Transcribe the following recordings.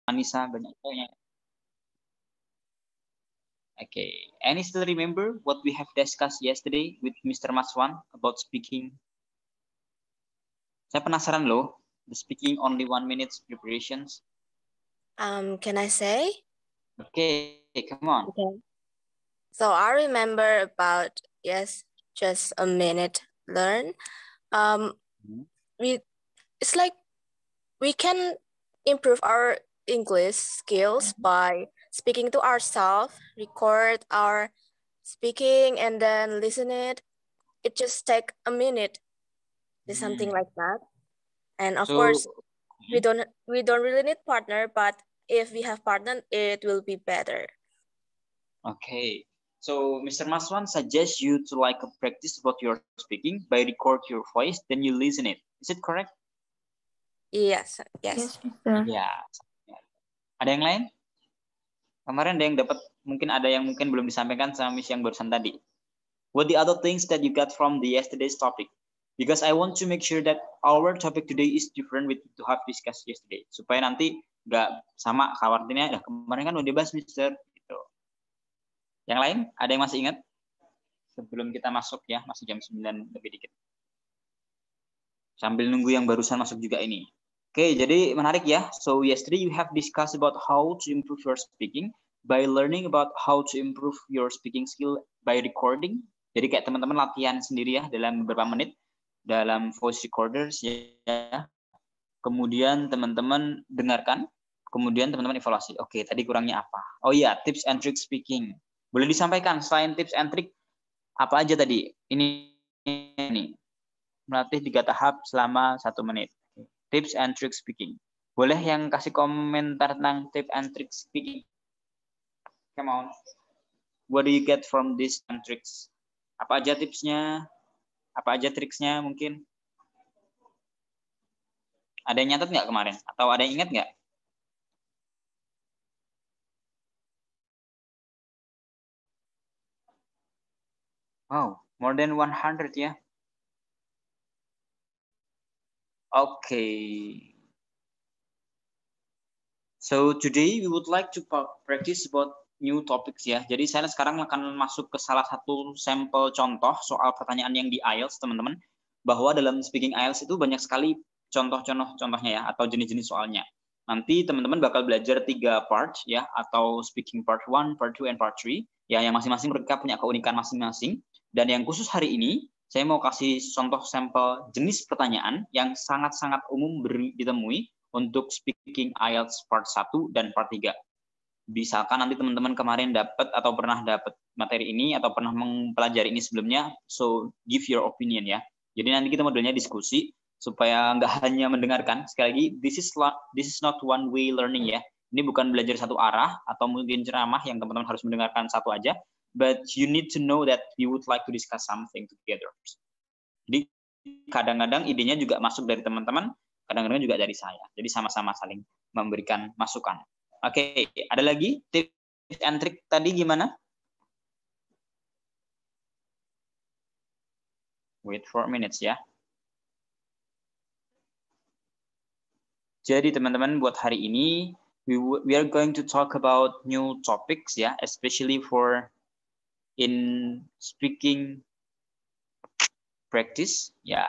Anissa banyak tanya. Okay, any still remember what we have discussed yesterday with Mr. Maswan about speaking? Saya penasaran loh, the speaking only 1 minute preparations. Can I say? Okay, come on. Okay. So I remember about, yes, just a minute learn. It's like we can improve our English skills by speaking to ourselves, record our speaking, and then listen it. It just take a minute, something like that. And of course, we don't really need partner, but if we have partner, it will be better. Okay. So Mr. Maswan suggests you to like practice about your speaking by record your voice, then you listen it. Is it correct? Yes. Yes, Mister. Ya. Ada yang lain? Kemarin ada yang dapat, mungkin ada yang mungkin belum disampaikan sama Miss yang barusan tadi. What the other things that you got from the yesterday's topic? Because I want to make sure that our topic today is different with to have discussed yesterday. Supaya nanti nggak sama khawatirnya, kemarin kan udah dibahas Mister. Gitu. Yang lain, ada yang masih ingat? Sebelum kita masuk ya, masih jam 9 lebih dikit. Sambil nunggu yang barusan masuk juga ini. Oke, jadi menarik ya. So yesterday you have discussed about how to improve your speaking by learning about how to improve your speaking skill by recording. Jadi kayak teman-teman latihan sendiri ya dalam beberapa menit dalam voice recorders ya. Kemudian teman-teman dengarkan, kemudian teman-teman evaluasi. Oke, tadi kurangnya apa? Oh iya, tips and trick speaking. Boleh disampaikan selain tips and trick apa aja tadi? Ini melatih 3 tahap selama 1 menit. Tips and trick speaking. Boleh yang kasih komentar tentang tips and trick speaking? Come on. What do you get from these and tricks? Apa aja tipsnya? Apa aja triksnya mungkin? Ada yang nyatet nggak kemarin? Atau ada yang ingat nggak? Wow, more than 100 ya. Okay. So today we would like to practice about new topics ya. Jadi saya sekarang akan masuk ke salah satu sampel contoh soal pertanyaan yang di IELTS teman-teman. Bahwa dalam speaking IELTS itu banyak sekali contohnya ya atau jenis-jenis soalnya. Nanti teman-teman bakal belajar 3 part ya atau speaking part 1, part 2, and part 3 ya yang masing-masing mereka punya keunikan masing-masing. Dan yang khusus hari ini saya mau kasih contoh sampel jenis pertanyaan yang sangat-sangat umum ditemui untuk speaking IELTS part 1 dan part 3. Misalkan nanti teman-teman kemarin dapat atau pernah dapat materi ini atau pernah mempelajari ini sebelumnya, so give your opinion ya. Jadi nanti kita modelnya diskusi supaya nggak hanya mendengarkan. Sekali lagi, this is not one way learning ya. Ini bukan belajar satu arah atau mungkin ceramah yang teman-teman harus mendengarkan satu aja, but you need to know that we would like to discuss something together. Jadi kadang-kadang idenya juga masuk dari teman-teman, kadang-kadang juga dari saya. Jadi sama-sama saling memberikan masukan. Oke, ada lagi tips and trick tadi gimana? Wait 4 minutes ya. Jadi teman-teman buat hari ini we are going to talk about new topics ya, especially for in speaking practice ya.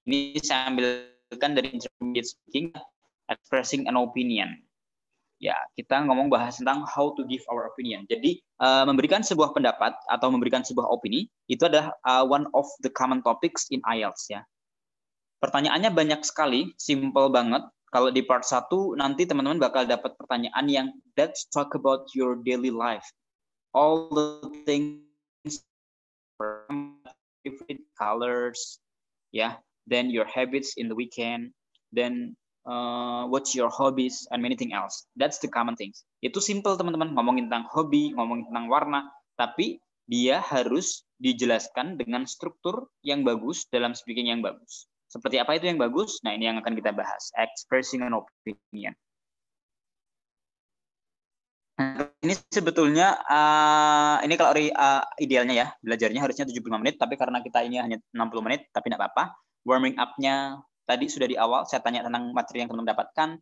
Ini saya ambilkan dari intermediate speaking, expressing an opinion. Ya, kita bahas tentang how to give our opinion. Jadi memberikan sebuah pendapat atau memberikan sebuah opini itu adalah one of the common topics in IELTS ya. Pertanyaannya banyak sekali, simple banget. Kalau di part 1 nanti teman-teman bakal dapat pertanyaan yang let's talk about your daily life. All the things, favorite colors, ya, then your habits in the weekend, then what's your hobbies and many things else. That's the common things. Itu simple teman-teman, ngomongin tentang hobi, ngomongin tentang warna, tapi dia harus dijelaskan dengan struktur yang bagus dalam speaking yang bagus. Seperti apa itu yang bagus? Nah, ini yang akan kita bahas. Expressing an opinion. Nah, ini sebetulnya, ini kalau idealnya ya, belajarnya harusnya 75 menit, tapi karena kita ini hanya 60 menit, tapi tidak apa-apa. Warming up-nya tadi sudah di awal, saya tanya tentang materi yang teman-teman dapatkan.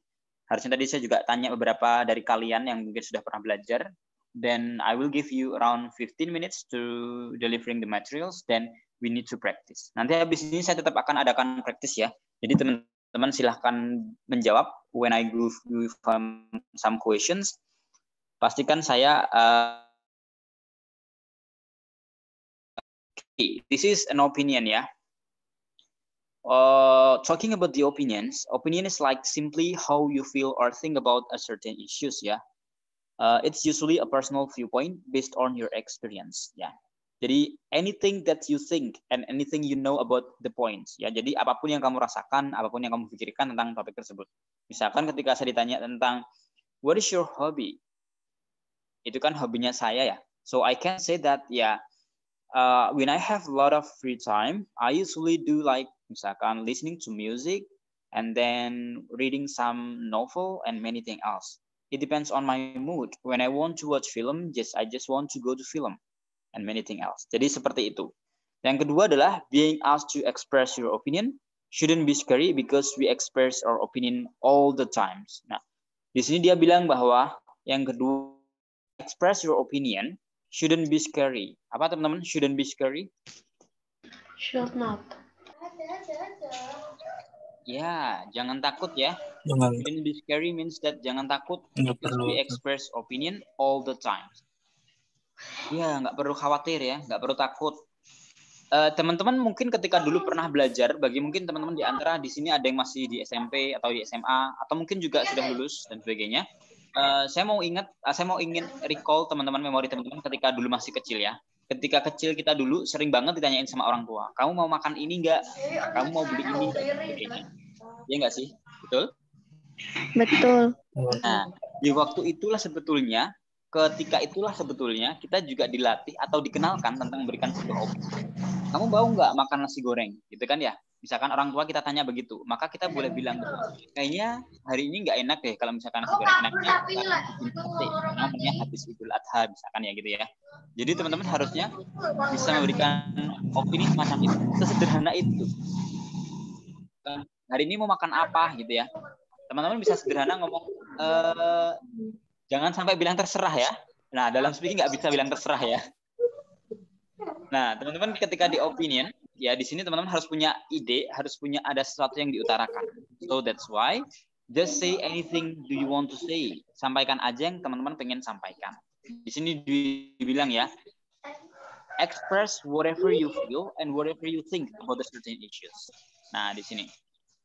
Harusnya tadi saya juga tanya beberapa dari kalian yang mungkin sudah pernah belajar. Then I will give you around 15 minutes to delivering the materials. Then we need to practice. Nanti habis ini saya tetap akan adakan practice ya. Jadi teman-teman silahkan menjawab when I give you some questions. Pastikan saya this is an opinion ya. Talking about the opinion is like simply how you feel or think about a certain issues ya. It's usually a personal viewpoint based on your experience ya. Jadi anything that you think and anything you know about the points ya. Jadi apapun yang kamu rasakan, apapun yang kamu pikirkan tentang topik tersebut. Misalkan ketika saya ditanya tentang what is your hobby? Itu kan hobinya saya ya. So I can say that ya. When I have a lot of free time, I usually do like misalkan listening to music and then reading some novel and many things else. It depends on my mood. When I want to watch film, I just want to go to film and many things else. Jadi seperti itu. Yang kedua adalah being asked to express your opinion shouldn't be scary because we express our opinion all the times. Nah, di sini dia bilang bahwa yang kedua express your opinion shouldn't be scary. Apa teman-teman? Shouldn't be scary? Should not. Ya, jangan takut ya. Jangan. Shouldn't be scary means that jangan takut Nggak because perlu. we express opinion all the time. Ya, nggak perlu khawatir ya, nggak perlu takut. Teman-teman mungkin ketika dulu pernah belajar, bagi mungkin teman-teman di antara di sini ada yang masih di SMP atau di SMA atau mungkin juga sudah lulus dan sebagainya. Saya mau ingin recall teman-teman memori teman-teman ketika dulu masih kecil ya. Ketika kecil kita dulu sering banget ditanyain sama orang tua, kamu mau makan ini enggak? Kamu mau beli ini enggak? Sebagainya. Ya enggak sih? Betul? Betul. Nah, di waktu itulah sebetulnya, ketika itulah sebetulnya kita juga dilatih atau dikenalkan tentang memberikan sebuah opini. Kamu mau nggak makan nasi goreng? Gitu kan ya? Misalkan orang tua kita tanya begitu, maka kita boleh bilang, kayaknya hari ini nggak enak deh kalau misalkan nasi goreng enaknya namanya habis Idul Adha, misalkan ya gitu ya. Jadi teman-teman harusnya bisa memberikan opini semacam itu, sesederhana itu. Hari ini mau makan apa gitu ya? Teman-teman bisa sederhana ngomong, jangan sampai bilang terserah ya. Nah, dalam speaking nggak bisa bilang terserah ya. Nah, teman-teman ketika di opinion, ya di sini teman-teman harus punya ide, harus punya ada sesuatu yang diutarakan. So that's why just say anything do you want to say. Sampaikan aja yang teman-teman pengen sampaikan. Di sini dibilang ya, express whatever you feel and whatever you think about the certain issues. Nah, di sini.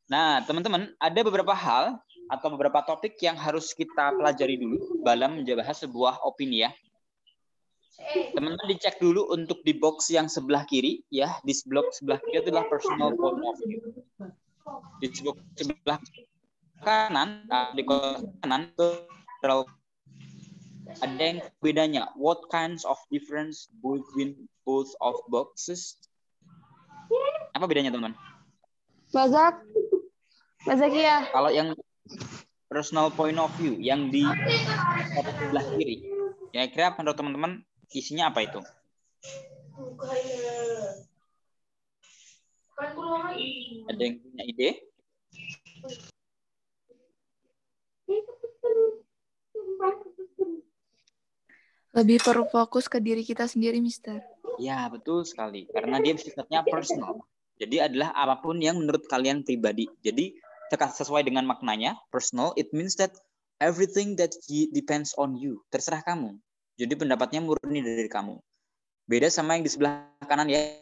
Nah, teman-teman, ada beberapa hal atau beberapa topik yang harus kita pelajari dulu dalam membahas sebuah opini ya. Teman-teman dicek dulu untuk di box yang sebelah kiri ya, di blok sebelah kiri itu adalah personal point of view. Di box sebelah kanan, di kanan itu ada yang bedanya. What kinds of difference between both of boxes? Apa bedanya teman-teman? Mazak ya. Kalau yang personal point of view yang di sebelah kiri, kira-kira menurut teman-teman isinya apa itu? Ada yang punya ide? Lebih berfokus ke diri kita sendiri, Mister. Ya, betul sekali. Karena dia sifatnya personal. Jadi adalah apapun yang menurut kalian pribadi. Jadi sesuai dengan maknanya, personal, it means that everything that depends on you. Terserah kamu. Jadi pendapatnya murni dari kamu. Beda sama yang di sebelah kanan ya.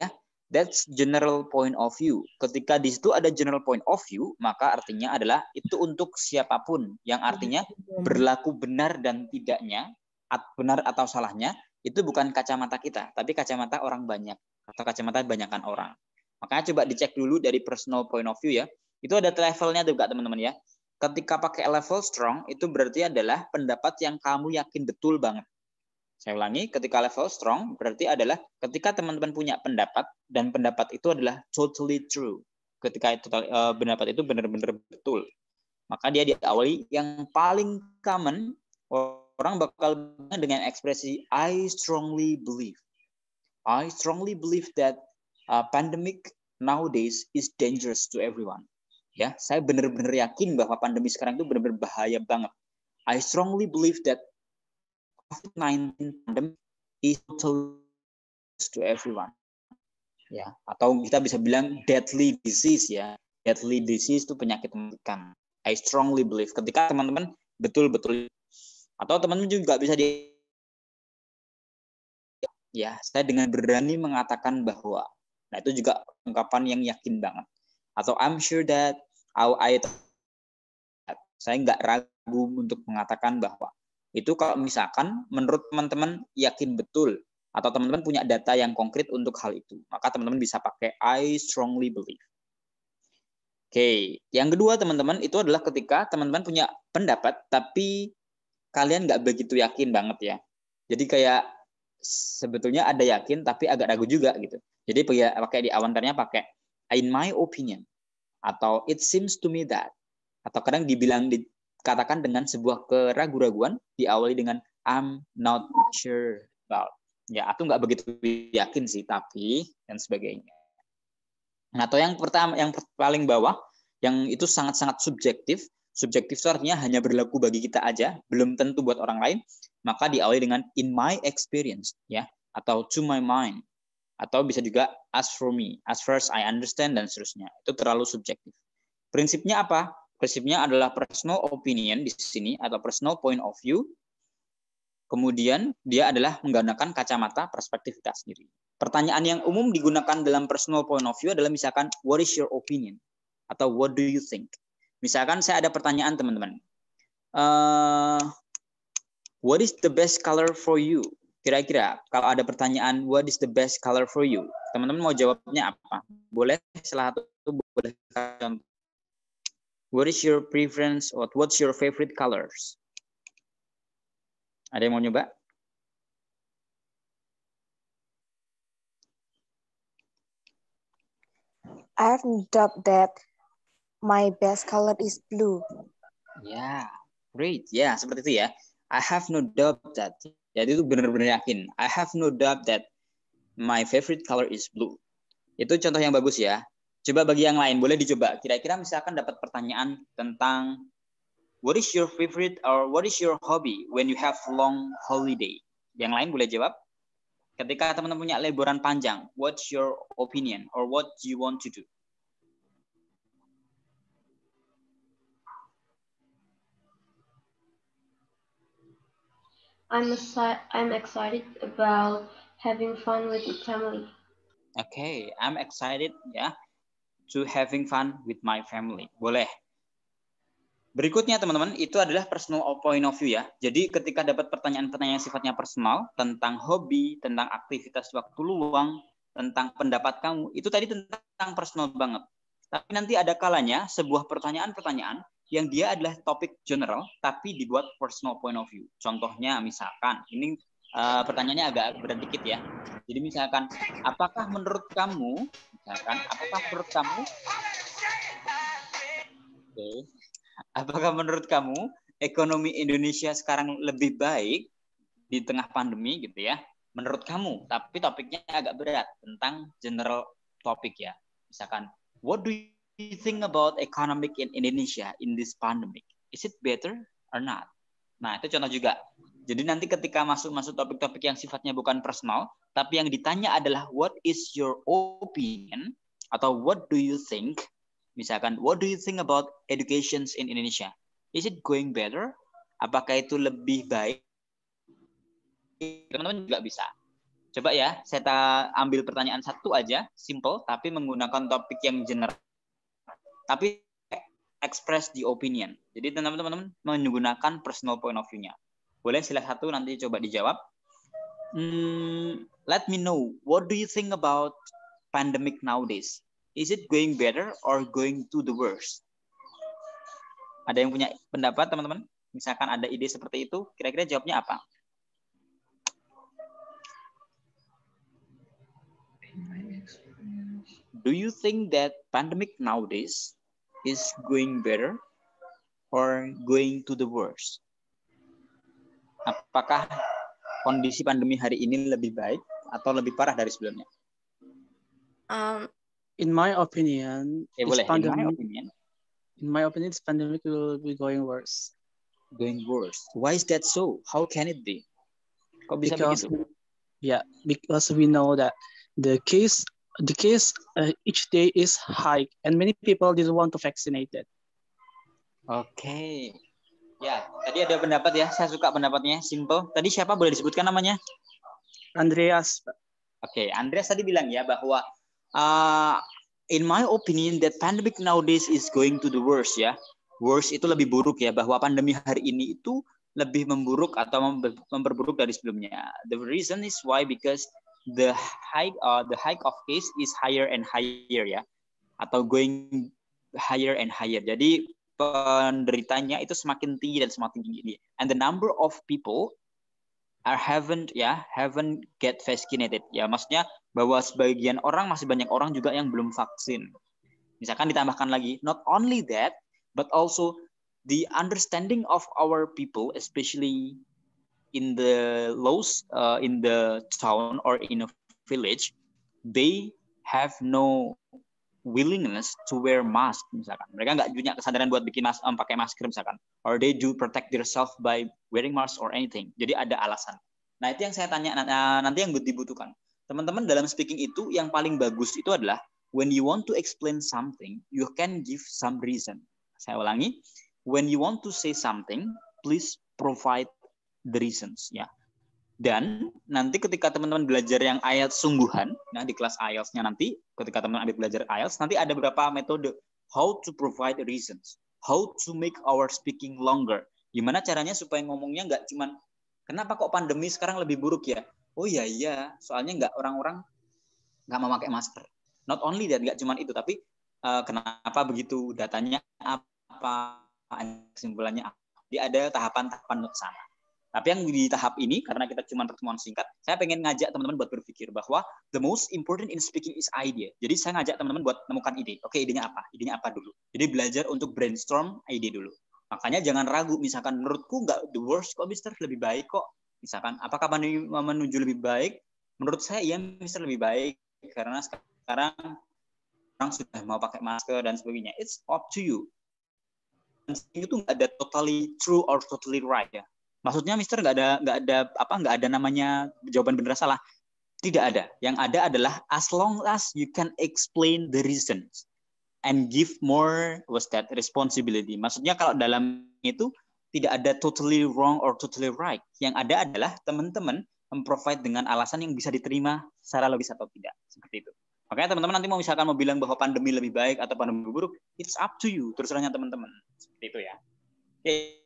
That's general point of view. Ketika di situ ada general point of view, maka artinya adalah itu untuk siapapun. Yang artinya berlaku benar dan tidaknya, benar atau salahnya, itu bukan kacamata kita, tapi kacamata orang banyak. Atau kacamata banyakan orang. Makanya coba dicek dulu dari personal point of view ya. Itu ada levelnya juga teman-teman ya. Ketika pakai level strong, itu berarti adalah pendapat yang kamu yakin betul banget. Saya ulangi, ketika level strong berarti adalah ketika teman-teman punya pendapat dan pendapat itu adalah totally true. Ketika itu pendapat itu benar-benar betul. Maka dia diawali yang paling common orang bakal dengan ekspresi I strongly believe. I strongly believe that pandemic nowadays is dangerous to everyone. Ya, saya benar-benar yakin bahwa pandemi sekarang itu benar-benar bahaya banget. I strongly believe that COVID-19 pandemic is totally to everyone. Ya, atau kita bisa bilang deadly disease ya. Deadly disease itu penyakit mematikan. I strongly believe ketika teman-teman betul-betul, atau teman-teman juga bisa ya, saya dengan berani mengatakan bahwa, nah itu juga ungkapan yang yakin banget. Atau I'm sure that saya nggak ragu untuk mengatakan bahwa itu kalau misalkan menurut teman-teman yakin betul atau teman-teman punya data yang konkret untuk hal itu, maka teman-teman bisa pakai I strongly believe. Oke, yang kedua teman-teman itu adalah ketika teman-teman punya pendapat tapi kalian nggak begitu yakin banget ya. Jadi kayak sebetulnya ada yakin tapi agak ragu juga gitu. Jadi pakai di awantarnya pakai in my opinion atau it seems to me that, atau kadang dikatakan dengan sebuah keraguan-raguan diawali dengan I'm not sure about. Ya, aku nggak begitu yakin sih, tapi dan sebagainya. Nah, atau yang pertama, yang paling bawah, yang itu sangat-sangat subjektif. Subjektif itu artinya hanya berlaku bagi kita aja, belum tentu buat orang lain. Maka diawali dengan in my experience, ya, atau to my mind, atau bisa juga as for me, as far as I understand dan seterusnya. Itu terlalu subjektif. Prinsipnya apa? Prinsipnya adalah personal opinion di sini atau personal point of view. Kemudian dia adalah menggunakan kacamata perspektif kita sendiri. Pertanyaan yang umum digunakan dalam personal point of view adalah misalkan what is your opinion atau what do you think. Misalkan saya ada pertanyaan teman-teman. What is the best color for you? Kira-kira kalau ada pertanyaan what is the best color for you? Teman-teman mau jawabnya apa? Boleh salah satu boleh contoh. What is your preference or what's your favorite colors? Ada yang mau nyoba? I have no doubt that my best color is blue. Ya, great. Ya, seperti itu ya. I have no doubt that. Jadi itu benar-benar yakin. I have no doubt that my favorite color is blue. Itu contoh yang bagus ya. Coba bagi yang lain, boleh dicoba. Kira-kira misalkan dapat pertanyaan tentang what is your favorite or what is your hobby when you have long holiday? Yang lain boleh jawab. Ketika teman-teman punya liburan panjang, what's your opinion or what do you want to do? I'm excited about having fun with the family. Okay, I'm excited ya to having fun with my family. Boleh. Berikutnya teman-teman, itu adalah personal point of view ya. Jadi ketika dapat pertanyaan-pertanyaan yang sifatnya personal, tentang hobi, tentang aktivitas waktu luang, tentang pendapat kamu, itu tadi tentang personal banget. Tapi nanti ada kalanya sebuah pertanyaan-pertanyaan yang dia adalah topik general, tapi dibuat personal point of view. Contohnya misalkan, ini pertanyaannya agak berat dikit ya. Jadi misalkan, apakah menurut kamu, apakah menurut kamu ekonomi Indonesia sekarang lebih baik di tengah pandemi gitu ya? Menurut kamu, tapi topiknya agak berat tentang general topik ya. Misalkan, what do you think about economic in Indonesia in this pandemic? Is it better or not? Nah, itu contoh juga. Jadi nanti ketika masuk topik-topik yang sifatnya bukan personal, tapi yang ditanya adalah what is your opinion atau what do you think? Misalkan, what do you think about education in Indonesia? Is it going better? Apakah itu lebih baik? Teman-teman juga bisa. Coba ya, saya ambil pertanyaan satu aja, simple, tapi menggunakan topik yang general. Tapi express the opinion. Jadi teman-teman menggunakan personal point of view-nya. Boleh sila satu nanti coba dijawab. Let me know, what do you think about pandemic nowadays? Is it going better or going to the worst? Ada yang punya pendapat teman-teman? Misalkan ada ide seperti itu, kira-kira jawabnya apa? Do you think that pandemic nowadays is going better or going to the worst? Apakah kondisi pandemi hari ini lebih baik atau lebih parah dari sebelumnya? In my opinion, boleh. In my opinion, In my opinion, this pandemic will be going worse. Going worse. Why is that so? How can it be? Kok bisa Because begitu? because we know that the case each day is high, and many people didn't want to vaccinate it. Oke. Ya, tadi ada pendapat ya. Saya suka pendapatnya. Simple. Tadi siapa boleh disebutkan namanya? Andreas, Oke, Andreas tadi bilang ya bahwa in my opinion that pandemic nowadays is going to the worst ya. Worse itu lebih buruk ya, bahwa pandemi hari ini itu lebih memburuk atau memperburuk dari sebelumnya. The reason is why because the hike of case is higher and higher ya, atau going higher and higher. Jadi penderitanya itu semakin tinggi dan semakin tinggi. And the number of people haven't get vaccinated ya, maksudnya bahwa sebagian orang, masih banyak orang juga yang belum vaksin. Misalkan ditambahkan lagi, not only that but also the understanding of our people, especially in the in the town or in a village, they have no willingness to wear mask misalkan. Mereka nggak punya kesadaran buat bikin pakai masker misalkan, or they do protect themselves by wearing mask or anything. Jadi ada alasan. Nah, itu yang saya tanya nanti yang dibutuhkan. Teman-teman dalam speaking itu yang paling bagus itu adalah when you want to explain something, you can give some reason. Saya ulangi, when you want to say something, please provide the reasons ya. Dan nanti ketika teman-teman belajar yang IELTS sungguhan, nah di kelas IELTS-nya nanti, ketika teman-teman ambil belajar IELTS, nanti ada beberapa metode how to provide reasons, how to make our speaking longer. Gimana caranya supaya ngomongnya nggak cuman, kenapa kok pandemi sekarang lebih buruk ya? Oh iya, soalnya nggak orang-orang nggak mau pakai masker. Not only that, nggak cuman itu, tapi kenapa begitu, datanya apa, kesimpulannya apa. Jadi ada tahapan-tahapan ke sana. Tapi yang di tahap ini, karena kita cuma pertemuan singkat, saya pengen ngajak teman-teman buat berpikir bahwa the most important in speaking is idea. Jadi saya ngajak teman-teman buat menemukan ide. Oke, idenya apa? Idenya apa dulu? Jadi belajar untuk brainstorm ide dulu. Makanya jangan ragu, misalkan menurutku nggak the worst kok, Mister, lebih baik kok. Misalkan, apakah menuju lebih baik? Menurut saya, iya, Mister, lebih baik. Karena sekarang orang sudah mau pakai masker dan sebagainya. It's up to you. Itu nggak ada totally true or totally right ya. Maksudnya Mister nggak ada namanya jawaban benar salah. Tidak ada. Yang ada adalah as long as you can explain the reasons and give more responsibility. Maksudnya kalau dalam itu tidak ada totally wrong or totally right. Yang ada adalah teman-teman memprovide dengan alasan yang bisa diterima secara logis atau tidak. Seperti itu. Makanya teman-teman nanti misalkan mau bilang bahwa pandemi lebih baik atau pandemi lebih buruk, it's up to you. Terserahnya teman-teman. Seperti itu ya. Oke.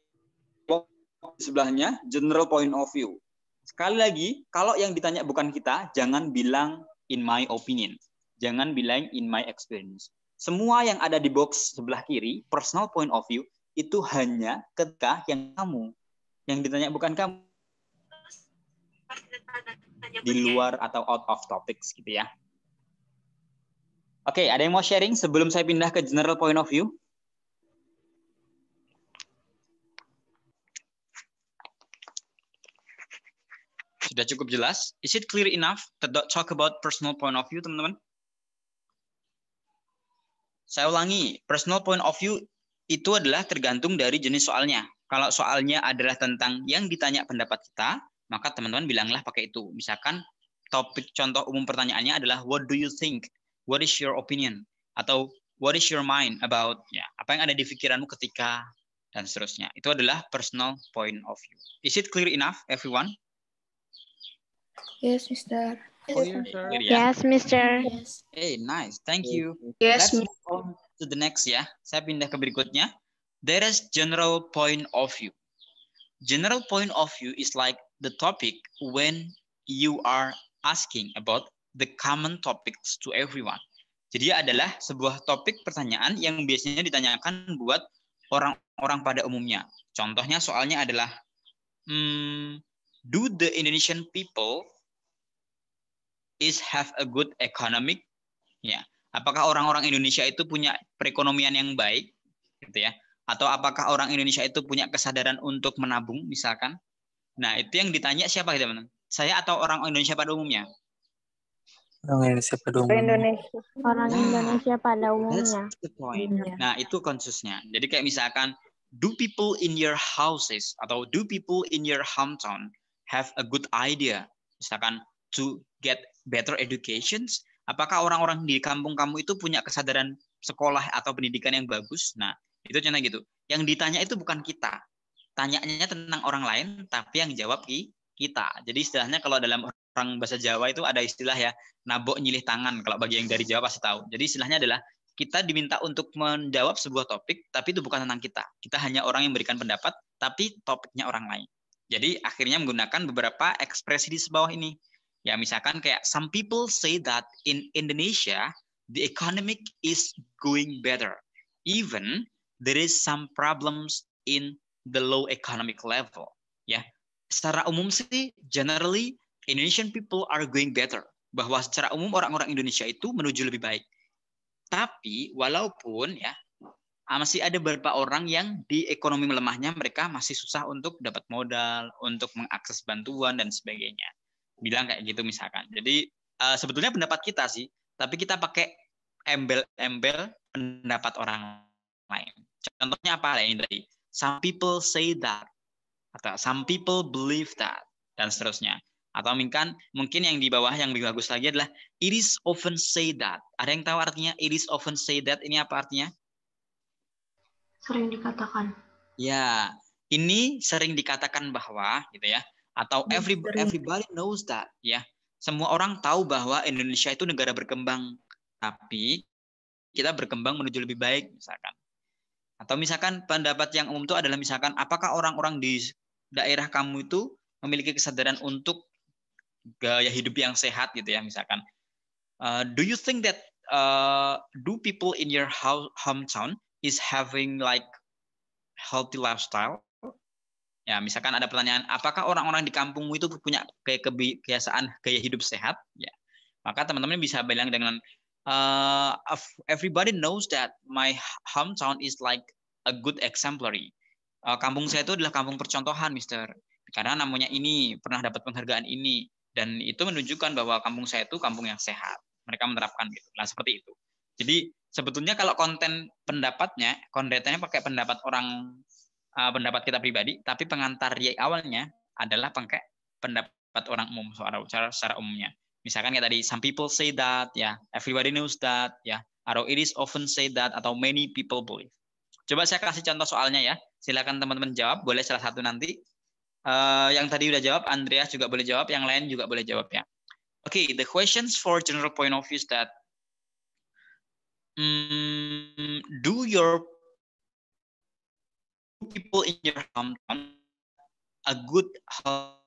Sebelahnya general point of view. Sekali lagi, kalau yang ditanya bukan kita, jangan bilang in my opinion. Jangan bilang in my experience. Semua yang ada di box sebelah kiri, personal point of view, itu hanya ketika yang kamu. Yang ditanya bukan kamu. Di luar atau out of topics gitu ya. Oke, ada yang mau sharing sebelum saya pindah ke general point of view? Sudah cukup jelas? Is it clear enough to talk about personal point of view, teman-teman? Saya ulangi, personal point of view itu adalah tergantung dari jenis soalnya. Kalau soalnya adalah tentang yang ditanya pendapat kita, maka teman-teman bilanglah pakai itu. Misalkan topik contoh umum pertanyaannya adalah what do you think? What is your opinion? Atau what is your mind about? Ya, apa yang ada di pikiranmu ketika dan seterusnya. Itu adalah personal point of view. Is it clear enough, everyone? Yes, Mister. Clear, sir. Clear, ya? Yes, Mister. Yes. Hey, nice. Thank you. Yes, Let's move on to the next ya. Saya pindah ke berikutnya. There is general point of view. General point of view is like the topic when you are asking about the common topics to everyone. Jadi adalah sebuah topik pertanyaan yang biasanya ditanyakan buat orang-orang pada umumnya. Contohnya soalnya adalah, do the Indonesian people have a good economic? Ya, apakah orang-orang Indonesia itu punya perekonomian yang baik, gitu ya? Atau apakah orang Indonesia itu punya kesadaran untuk menabung, misalkan? Nah, itu yang ditanya siapa, teman-teman? Saya atau orang Indonesia pada umumnya? Orang Indonesia pada umumnya. Indonesia. Orang Nah, Indonesia pada that's umumnya. the point. Iya. Nah, itu konsusnya. Jadi kayak misalkan, do people in your houses atau do people in your hometown have a good idea? Misalkan to get better educations. Apakah orang-orang di kampung kamu itu punya kesadaran sekolah atau pendidikan yang bagus? Nah, itu contoh gitu. Yang ditanya itu bukan kita. Tanyanya tentang orang lain, tapi yang jawab kita. Jadi istilahnya kalau dalam orang bahasa Jawa itu ada istilah ya, nabok nyilih tangan. Kalau bagi yang dari Jawa pasti tahu. Jadi istilahnya adalah kita diminta untuk menjawab sebuah topik, tapi itu bukan tentang kita. Kita hanya orang yang memberikan pendapat, tapi topiknya orang lain. Jadi akhirnya menggunakan beberapa ekspresi di bawah ini. Ya misalkan kayak, some people say that in Indonesia, the economic is going better. Even there is some problems in the low economic level. Ya, secara umum sih, generally Indonesian people are going better. Bahwa secara umum orang-orang Indonesia itu menuju lebih baik. Tapi walaupun ya masih ada beberapa orang yang di ekonomi melemahnya mereka masih susah untuk dapat modal, untuk mengakses bantuan dan sebagainya. Bilang kayak gitu misalkan. Jadi sebetulnya pendapat kita sih, tapi kita pakai embel-embel pendapat orang lain. Contohnya apa ini tadi? Some people say that, atau some people believe that, dan seterusnya. Atau mungkin yang di bawah yang lebih bagus lagi adalah it is often say that. Ada yang tahu artinya it is often say that? Ini apa artinya? Sering dikatakan. Ya, ini sering dikatakan bahwa gitu ya. Atau everybody knows that ya. Semua orang tahu bahwa Indonesia itu negara berkembang, tapi kita berkembang menuju lebih baik misalkan. Atau misalkan pendapat yang umum itu adalah misalkan apakah orang-orang di daerah kamu itu memiliki kesadaran untuk gaya hidup yang sehat gitu ya misalkan. Do you think that do people in your hometown is having like healthy lifestyle? Ya misalkan ada pertanyaan, apakah orang-orang di kampungmu itu punya kebiasaan gaya hidup sehat? Ya, maka teman-teman bisa bilang dengan everybody knows that my hometown is like a good exemplary. Kampung saya itu adalah kampung percontohan, Mister. Karena namanya ini pernah dapat penghargaan ini dan itu menunjukkan bahwa kampung saya itu kampung yang sehat. Mereka menerapkan gitu. Nah, seperti itu. Jadi sebetulnya kalau kontennya pakai pendapat pendapat kita pribadi, tapi pengantar awalnya adalah pakai pendapat orang umum secara umumnya. Misalkan kayak tadi, some people say that, ya, everybody knows that, ya, atau it is often say that, atau many people believe. Coba saya kasih contoh soalnya ya. Silakan teman-teman jawab, boleh salah satu nanti. Yang tadi udah jawab, Andreas juga boleh jawab, yang lain juga boleh jawab ya. Okay, the questions for general point of view is that do people in your hometown a good health?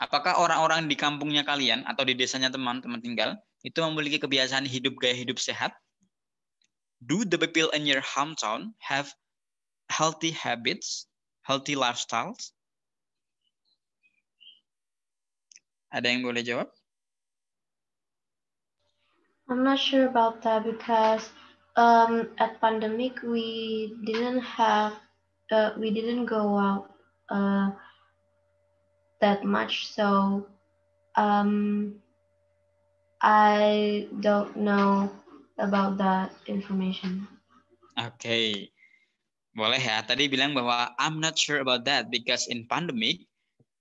Apakah orang-orang di kampungnya kalian atau di desanya teman-teman tinggal itu memiliki kebiasaan gaya hidup sehat? Do the people in your hometown have healthy habits, healthy lifestyles? Ada yang boleh jawab? I'm not sure about that because at pandemic we didn't go out that much, so I don't know about that information. Okay. Boleh ya. Tadi bilang bahwa I'm not sure about that because in pandemic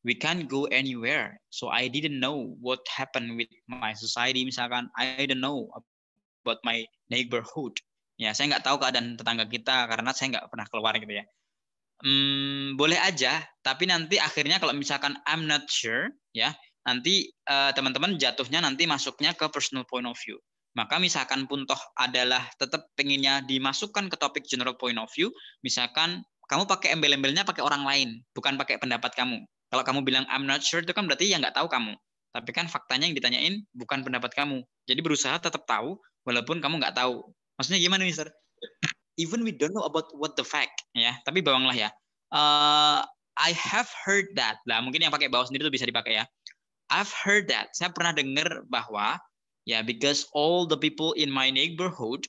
we can't go anywhere. So I didn't know what happened with my society. Misalkan I don't know about my neighborhood. Ya, saya nggak tahu keadaan tetangga kita karena saya nggak pernah keluar gitu ya. Boleh aja, tapi nanti akhirnya kalau misalkan I'm not sure, ya nanti teman-teman jatuhnya nanti masuknya ke personal point of view. Maka misalkan pun toh adalah tetap pengennya dimasukkan ke topik general point of view, misalkan kamu pakai embel-embelnya pakai orang lain, bukan pakai pendapat kamu. Kalau kamu bilang I'm not sure itu kan berarti ya nggak tahu kamu. Tapi kan faktanya yang ditanyain bukan pendapat kamu. Jadi berusaha tetap tahu walaupun kamu nggak tahu. Maksudnya gimana, Mister? Even we don't know about what the fact, ya. Tapi bawanglah ya. I have heard that. Lah mungkin yang pakai bawah sendiri itu bisa dipakai ya. I've heard that. Saya pernah dengar bahwa ya because all the people in my neighborhood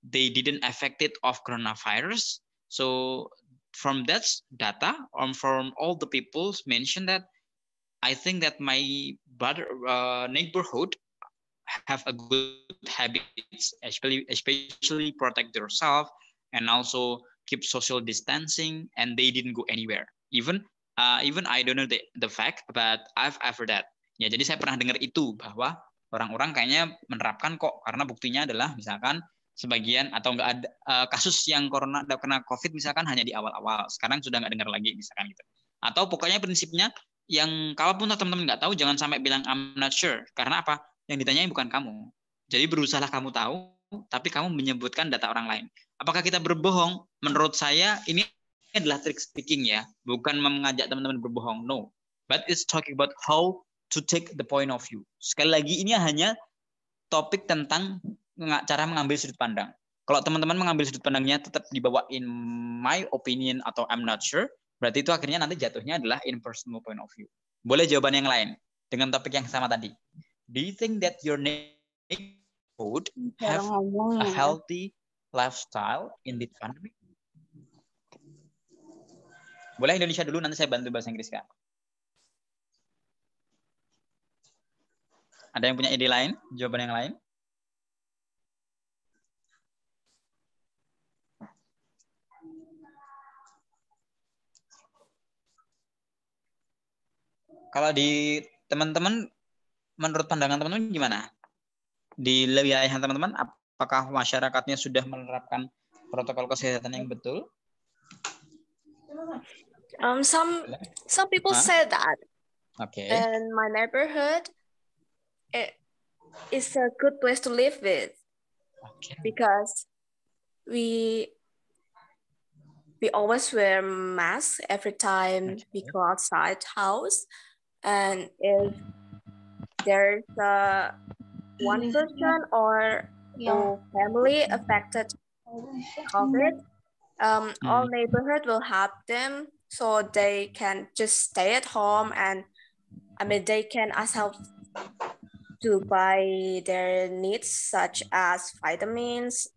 they didn't affected of coronavirus, so from that data, from all the people mentioned that, I think that my neighborhood have a good habits, especially protect themselves and also keep social distancing, and they didn't go anywhere. Even I don't know the fact, but I've heard that. Ya, jadi saya pernah dengar itu bahwa orang-orang kayaknya menerapkan kok, karena buktinya adalah misalkan sebagian atau nggak ada kasus yang kena COVID misalkan hanya di awal-awal, sekarang sudah nggak dengar lagi misalkan gitu. Atau pokoknya prinsipnya yang kalaupun teman-teman nggak tahu jangan sampai bilang I'm not sure, karena apa? Yang ditanyain bukan kamu. Jadi berusahalah kamu tahu, tapi kamu menyebutkan data orang lain. Apakah kita berbohong? Menurut saya ini adalah trick speaking ya, bukan mengajak teman-teman berbohong, no. But it's talking about how to take the point of view. Sekali lagi ini hanya topik tentang cara mengambil sudut pandang. Kalau teman-teman mengambil sudut pandangnya tetap dibawa in my opinion atau I'm not sure, berarti itu akhirnya nanti jatuhnya adalah in personal point of view. Boleh jawaban yang lain dengan topik yang sama tadi. Do you think that your neighborhood have a healthy lifestyle in this pandemic? Boleh Indonesia dulu, nanti saya bantu bahasa Inggris kan. Ada yang punya ide lain, jawaban yang lain? Kalau di teman-teman, menurut pandangan teman-teman gimana? Di wilayah teman-teman, apakah masyarakatnya sudah menerapkan protokol kesehatan yang betul? Some people say that. Okay. In my neighborhood, it is a good place to live with. Okay. Because we always wear masks every time we go outside house, and if there's one person or family affected COVID, all neighborhood will help them so they can just stay at home, and they can ask help to buy their needs such as vitamins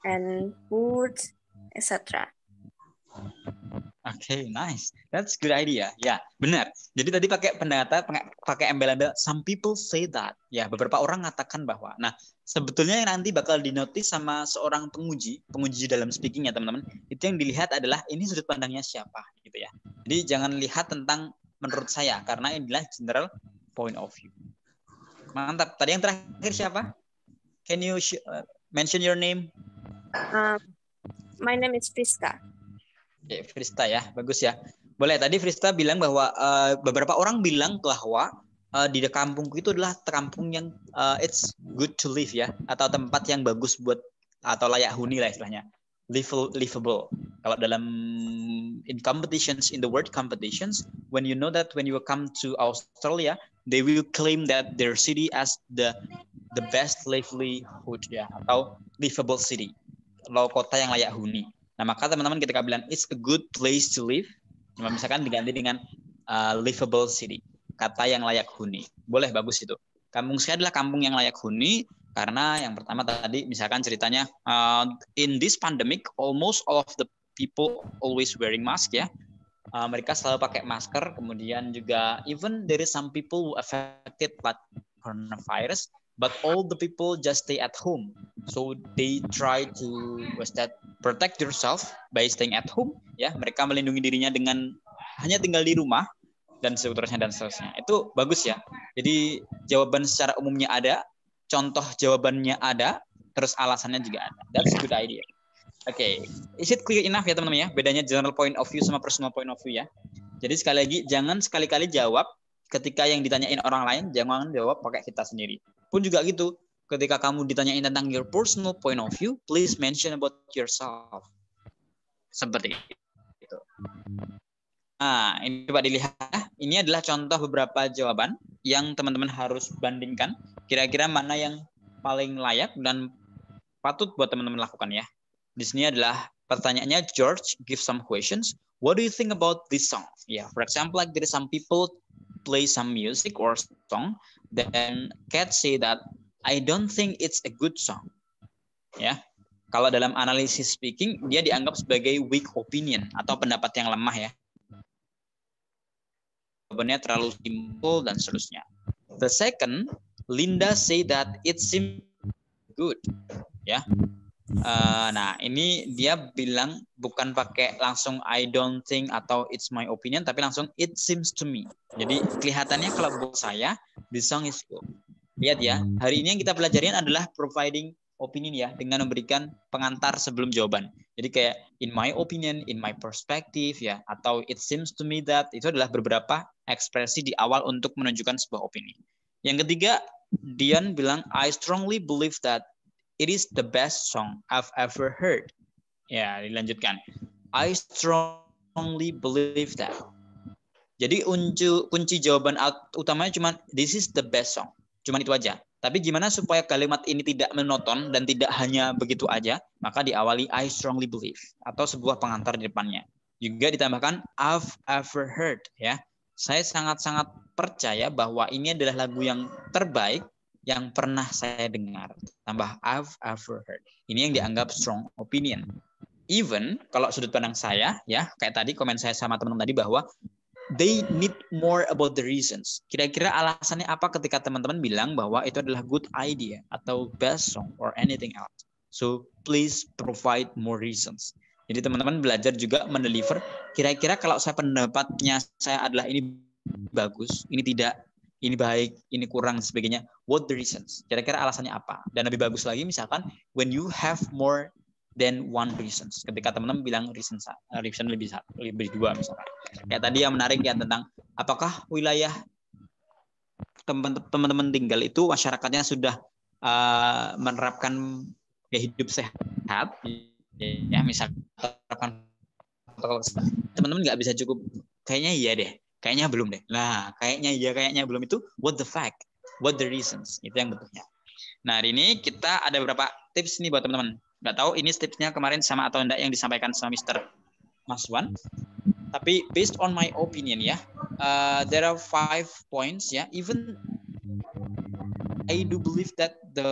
and food, etc. Okay, nice. That's good idea. Ya, benar. Jadi tadi pakai pakai embel-embel. Some people say that. Ya, beberapa orang mengatakan bahwa. Nah, sebetulnya yang nanti bakal dinotis sama seorang penguji dalam speaking ya teman-teman. Itu yang dilihat adalah ini sudut pandangnya siapa, gitu ya. Jadi jangan lihat tentang menurut saya, karena inilah general point of view. Mantap. Tadi yang terakhir siapa? Can you mention your name? My name is Friska. Oke, Frista ya, bagus ya. Boleh, tadi Frista bilang bahwa beberapa orang bilang bahwa di kampungku itu adalah kampung yang it's good to live ya, atau tempat yang bagus buat atau layak huni lah istilahnya, livable. Kalau dalam in competitions, in the word competitions, when you know that when you come to Australia, they will claim that their city as the best livelihood ya, atau livable city, kota yang layak huni. Nah, maka teman-teman ketika bilang it's a good place to live, misalkan diganti dengan livable city, kata yang layak huni. Boleh, bagus itu. Kampung saya adalah kampung yang layak huni karena yang pertama tadi misalkan ceritanya in this pandemic almost all of the people always wearing mask ya. Mereka selalu pakai masker, kemudian juga even there is some people who affected like coronavirus, but all the people just stay at home. So they try to protect themselves by staying at home. Ya, mereka melindungi dirinya dengan hanya tinggal di rumah dan seterusnya. Itu bagus ya. Jadi jawaban secara umumnya ada, contoh jawabannya ada, terus alasannya juga ada. That's a good idea. Okay. Is it clear enough ya teman-teman ya? Bedanya general point of view sama personal point of view ya. Jadi sekali lagi jangan sekali-kali jawab ketika yang ditanyain orang lain, jangan jawab pakai kita sendiri. Pun juga gitu. Ketika kamu ditanyain tentang your personal point of view, please mention about yourself. Seperti itu. Nah, ini coba dilihat. Ini adalah contoh beberapa jawaban yang teman-teman harus bandingkan. Kira-kira mana yang paling layak dan patut buat teman-teman lakukan ya. Di sini adalah pertanyaannya, George give some questions. What do you think about this song? Yeah, for example, like there is some people play some music or song, then Cat say that I don't think it's a good song. Ya, Kalau dalam analisis speaking, dia dianggap sebagai weak opinion atau pendapat yang lemah ya. Jawabannya terlalu simpel dan seterusnya. The second, Linda say that it seems good. Ya. Nah, ini dia bilang bukan pakai langsung I don't think atau it's my opinion, tapi langsung it seems to me. Jadi kelihatannya kalau buat saya, the song is good. Lihat ya, hari ini yang kita pelajarin adalah providing opinion ya, dengan memberikan pengantar sebelum jawaban. Jadi kayak in my opinion, in my perspective ya, atau it seems to me that, itu adalah beberapa ekspresi di awal untuk menunjukkan sebuah opini. Yang ketiga, Dian bilang I strongly believe that it is the best song I've ever heard. Ya, dilanjutkan. I strongly believe that. Jadi kunci jawaban utamanya cuma this is the best song. Cuman itu aja. Tapi gimana supaya kalimat ini tidak monoton dan tidak hanya begitu aja? Maka diawali I strongly believe atau sebuah pengantar di depannya. Juga ditambahkan I've ever heard ya. Saya sangat-sangat percaya bahwa ini adalah lagu yang terbaik yang pernah saya dengar. Tambah I've ever heard. Ini yang dianggap strong opinion. Even kalau sudut pandang saya ya, kayak tadi komen saya sama teman-teman tadi bahwa they need more about the reasons. Kira-kira alasannya apa ketika teman-teman bilang bahwa itu adalah good idea atau best song or anything else. So please provide more reasons. Jadi teman-teman belajar juga mendeliver. Kira-kira kalau saya pendapatnya saya adalah ini bagus, ini tidak, ini baik, ini kurang, dan sebagainya. What the reasons? Kira-kira alasannya apa? Dan lebih bagus lagi misalkan when you have more than one reasons. Ketika teman-teman bilang reason lebih dua misalkan. Kayak tadi yang menarik ya tentang apakah wilayah teman-teman tinggal itu masyarakatnya sudah menerapkan gaya hidup sehat. Ya misalkan teman-teman nggak bisa cukup kayaknya iya deh, kayaknya belum deh. Nah kayaknya iya, kayaknya belum itu what the fact, what the reasons, itu yang bentuknya. Nah hari ini kita ada beberapa tips nih buat teman-teman. Nggak tahu ini tipsnya kemarin sama atau enggak yang disampaikan sama Mr. Maswan. Tapi based on my opinion ya, there are 5 points ya. Even I do believe that the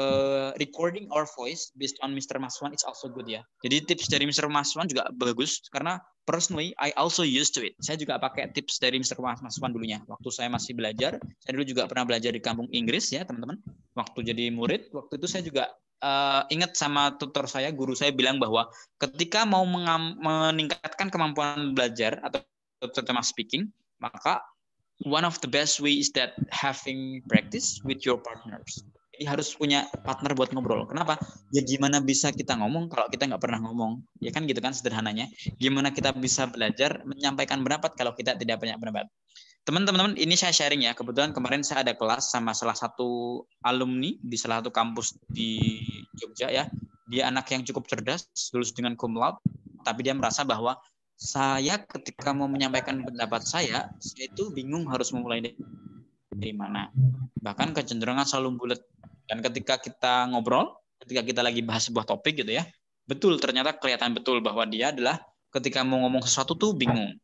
recording our voice based on Mr. Maswan is also good ya. Jadi tips dari Mr. Maswan juga bagus karena personally I also used to it. Saya juga pakai tips dari Mr. Maswan dulunya. Waktu saya masih belajar, saya dulu juga pernah belajar di kampung Inggris ya teman-teman. Waktu jadi murid, waktu itu saya juga ingat sama tutor saya, guru saya bilang bahwa ketika mau meningkatkan kemampuan belajar atau terutama speaking, maka one of the best way is that having practice with your partners. Jadi harus punya partner buat ngobrol. Kenapa? Ya gimana bisa kita ngomong kalau kita nggak pernah ngomong? Ya kan gitu kan sederhananya. Gimana kita bisa belajar menyampaikan pendapat kalau kita tidak punya pendapat? Teman-teman, ini saya sharing ya. Kebetulan kemarin saya ada kelas sama salah satu alumni di salah satu kampus di Jogja ya. Dia anak yang cukup cerdas, lulus dengan cum laude, tapi dia merasa bahwa saya ketika mau menyampaikan pendapat saya itu bingung harus memulai dari mana. Bahkan kecenderungan selalu bulat. Dan ketika kita ngobrol, ketika kita lagi bahas sebuah topik gitu ya, betul ternyata kelihatan betul bahwa dia adalah ketika mau ngomong sesuatu tuh bingung.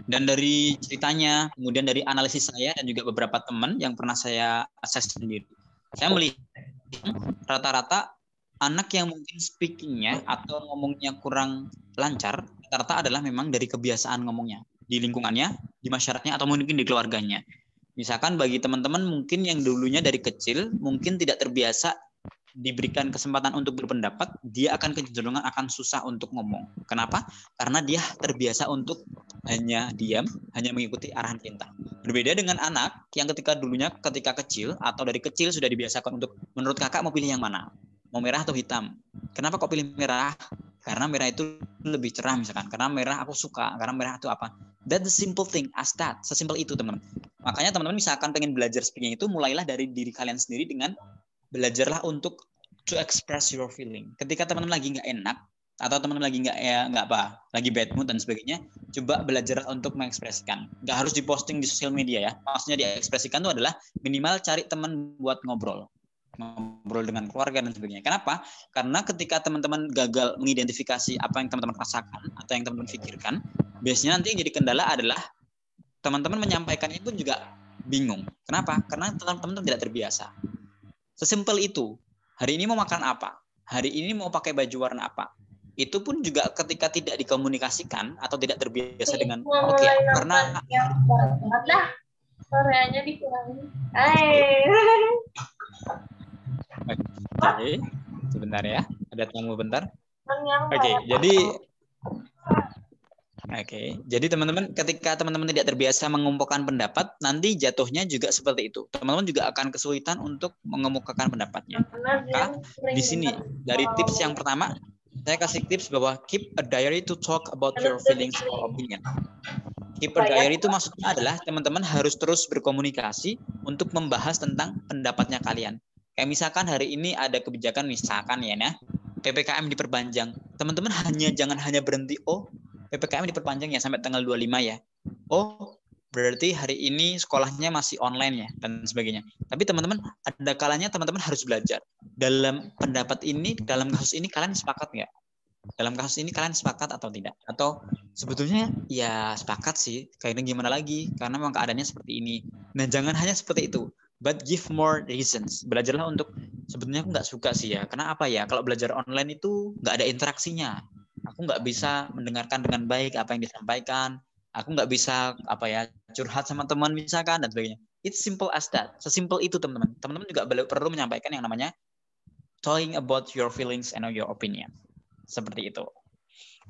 Dan dari ceritanya, kemudian dari analisis saya dan juga beberapa teman yang pernah saya assess sendiri, saya melihat rata-rata anak yang mungkin speakingnya atau ngomongnya kurang lancar, rata-rata adalah memang dari kebiasaan ngomongnya di lingkungannya, di masyarakatnya, atau mungkin di keluarganya. Misalkan bagi teman-teman mungkin yang dulunya dari kecil mungkin tidak terbiasa diberikan kesempatan untuk berpendapat, dia akan kecenderungan akan susah untuk ngomong. Kenapa? Karena dia terbiasa untuk hanya diam, hanya mengikuti arahan perintah. Berbeda dengan anak yang ketika kecil atau dari kecil sudah dibiasakan untuk menurut kakak mau pilih yang mana? Mau merah atau hitam? Kenapa kok pilih merah? Karena merah itu lebih cerah misalkan. Karena merah aku suka. Karena merah itu apa? That's the simple thing as that. Sesimpel itu teman-teman. Makanya teman-teman misalkan pengen belajar speaking itu mulailah dari diri kalian sendiri dengan belajarlah untuk to express your feeling. Ketika teman-teman lagi nggak enak atau teman-teman lagi lagi bad mood dan sebagainya, coba belajar untuk mengekspresikan. Nggak harus diposting di sosial media ya. Maksudnya diekspresikan itu adalah minimal cari teman buat ngobrol dengan keluarga dan sebagainya. Kenapa? Karena ketika teman-teman gagal mengidentifikasi apa yang teman-teman rasakan atau yang teman-teman pikirkan, biasanya nanti yang jadi kendala adalah teman-teman menyampaikannya pun juga bingung. Kenapa? Karena teman-teman tidak terbiasa. Sesimpel itu. Hari ini mau makan apa? hari ini mau pakai baju warna apa. Itu pun juga ketika tidak dikomunikasikan atau tidak terbiasa dengan oke, karena yang banget dah. Koreanya dikurangin. Oke, sebentar ya. Ada tamu bentar. Oke, jadi teman-teman ketika teman-teman tidak terbiasa mengemukakan pendapat, nanti jatuhnya juga seperti itu. Teman-teman juga akan kesulitan untuk mengemukakan pendapatnya. Maka di sini dari tips yang pertama, saya kasih tips bahwa keep a diary to talk about your feelings or opinion. Keep a diary itu maksudnya adalah teman-teman harus terus berkomunikasi untuk membahas tentang pendapatnya kalian. Kayak misalkan hari ini ada kebijakan misalkan ya, PPKM diperpanjang. Teman-teman jangan hanya berhenti, oh PPKM diperpanjang ya sampai tanggal 25 ya. Oh berarti hari ini sekolahnya masih online ya dan sebagainya. Tapi teman-teman ada kalanya teman-teman harus belajar. Dalam pendapat ini, dalam kasus ini kalian sepakat nggak? Dalam kasus ini kalian sepakat atau tidak? Atau sebetulnya ya sepakat sih, kayaknya gimana lagi? Karena memang keadaannya seperti ini. Nah jangan hanya seperti itu, but give more reasons. Belajarlah untuk sebetulnya aku nggak suka sih ya. Karena apa ya? Kalau belajar online itu nggak ada interaksinya. Aku nggak bisa mendengarkan dengan baik apa yang disampaikan. Aku nggak bisa curhat sama teman misalkan dan sebagainya. It's simple as that. Sesimpel itu teman-teman. Teman-teman juga perlu menyampaikan yang namanya talking about your feelings and your opinion. Seperti itu.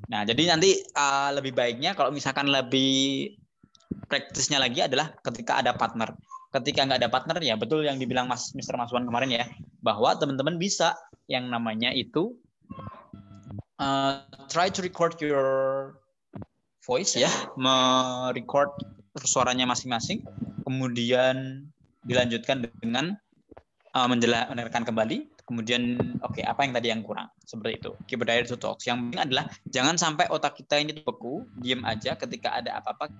Nah, jadi nanti lebih baiknya kalau misalkan lebih praktisnya lagi adalah ketika ada partner. Ketika nggak ada partner, ya betul yang dibilang Mr. Maswan kemarin ya, bahwa teman-teman bisa yang namanya itu try to record your voice ya, merecord suaranya masing-masing, kemudian dilanjutkan dengan mendengarkan kembali. Kemudian apa yang tadi yang kurang seperti itu. Keep a diary to talk. Yang penting adalah jangan sampai otak kita ini beku, diam aja ketika ada apa-apa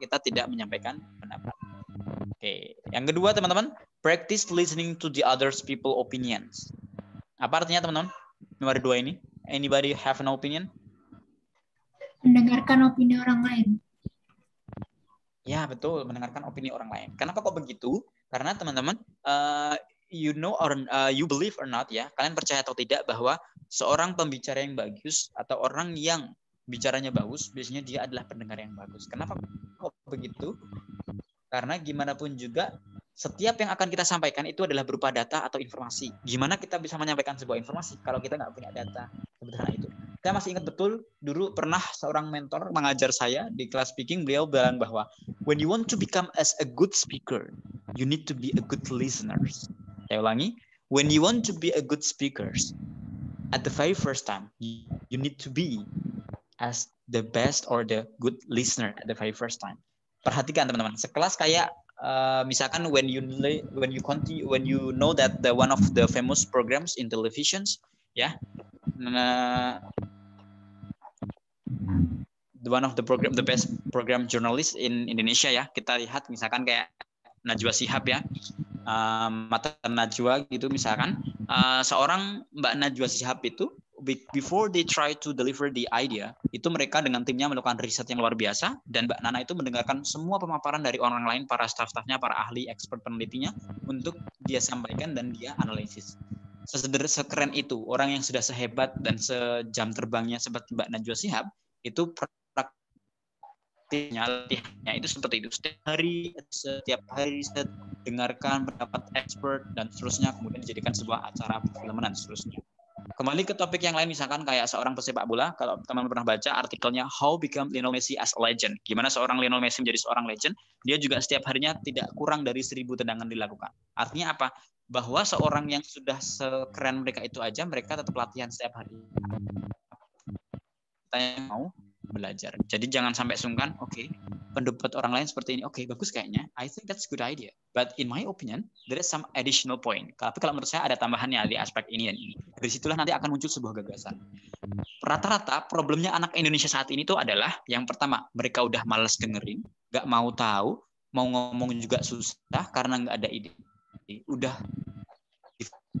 kita tidak menyampaikan pendapat. Yang kedua teman-teman, practice listening to the others people opinions. Apa artinya teman-teman? Nomor 2 ini. Anybody have an opinion? Mendengarkan opini orang lain. Ya betul, mendengarkan opini orang lain. Kenapa kok begitu? Karena teman-teman you know or you believe or not ya, kalian percaya atau tidak bahwa seorang pembicara yang bagus atau orang yang bicaranya bagus biasanya dia adalah pendengar yang bagus. Kenapa kok begitu? Karena gimana pun juga setiap yang akan kita sampaikan itu adalah berupa data atau informasi. Gimana kita bisa menyampaikan sebuah informasi kalau kita nggak punya data? Sebetulnya itu. Saya masih ingat betul dulu pernah seorang mentor mengajar saya di kelas speaking, beliau bilang bahwa when you want to become as a good speaker, you need to be a good listener. Saya ulangi, when you want to be a good speaker, at the very first time, you need to be as the best or the good listener at the very first time. Perhatikan teman-teman, sekelas kayak misalkan when you know that one of the famous programs in televisions, ya, one of the best program journalist in Indonesia ya, kita lihat misalkan kayak Najwa Shihab ya. Mata Najwa gitu misalkan, seorang Mbak Najwa Shihab itu before they try to deliver the idea, itu mereka dengan timnya melakukan riset yang luar biasa, dan Mbak Nana itu mendengarkan semua pemaparan dari orang lain, para staff-staffnya, para ahli, expert penelitinya, untuk dia sampaikan dan dia analisis. Sekeren itu, orang yang sudah sehebat dan sejam terbangnya seperti Mbak Najwa Shihab, itu latihannya itu seperti itu. Setiap hari saya dengarkan pendapat expert dan seterusnya, kemudian dijadikan sebuah acara perfilman dan seterusnya. Kembali ke topik yang lain, misalkan kayak seorang pesepak bola, kalau teman-teman pernah baca artikelnya How Become Lionel Messi as a Legend, gimana seorang Lionel Messi menjadi seorang legend, dia juga setiap harinya tidak kurang dari 1000 tendangan dilakukan. Artinya apa? Bahwa seorang yang sudah sekeren mereka itu aja, mereka tetap latihan setiap hari. Kita mau belajar. Jadi jangan sampai sungkan, pendapat orang lain seperti ini, bagus kayaknya, I think that's a good idea. But in my opinion, there is some additional point. Tapi kalau menurut saya ada tambahannya di aspek ini dan ini. Dari situlah nanti akan muncul sebuah gagasan. Rata-rata problemnya anak Indonesia saat ini tuh adalah, yang pertama, mereka udah malas dengerin, nggak mau tahu, mau ngomong juga susah karena nggak ada ide. Udah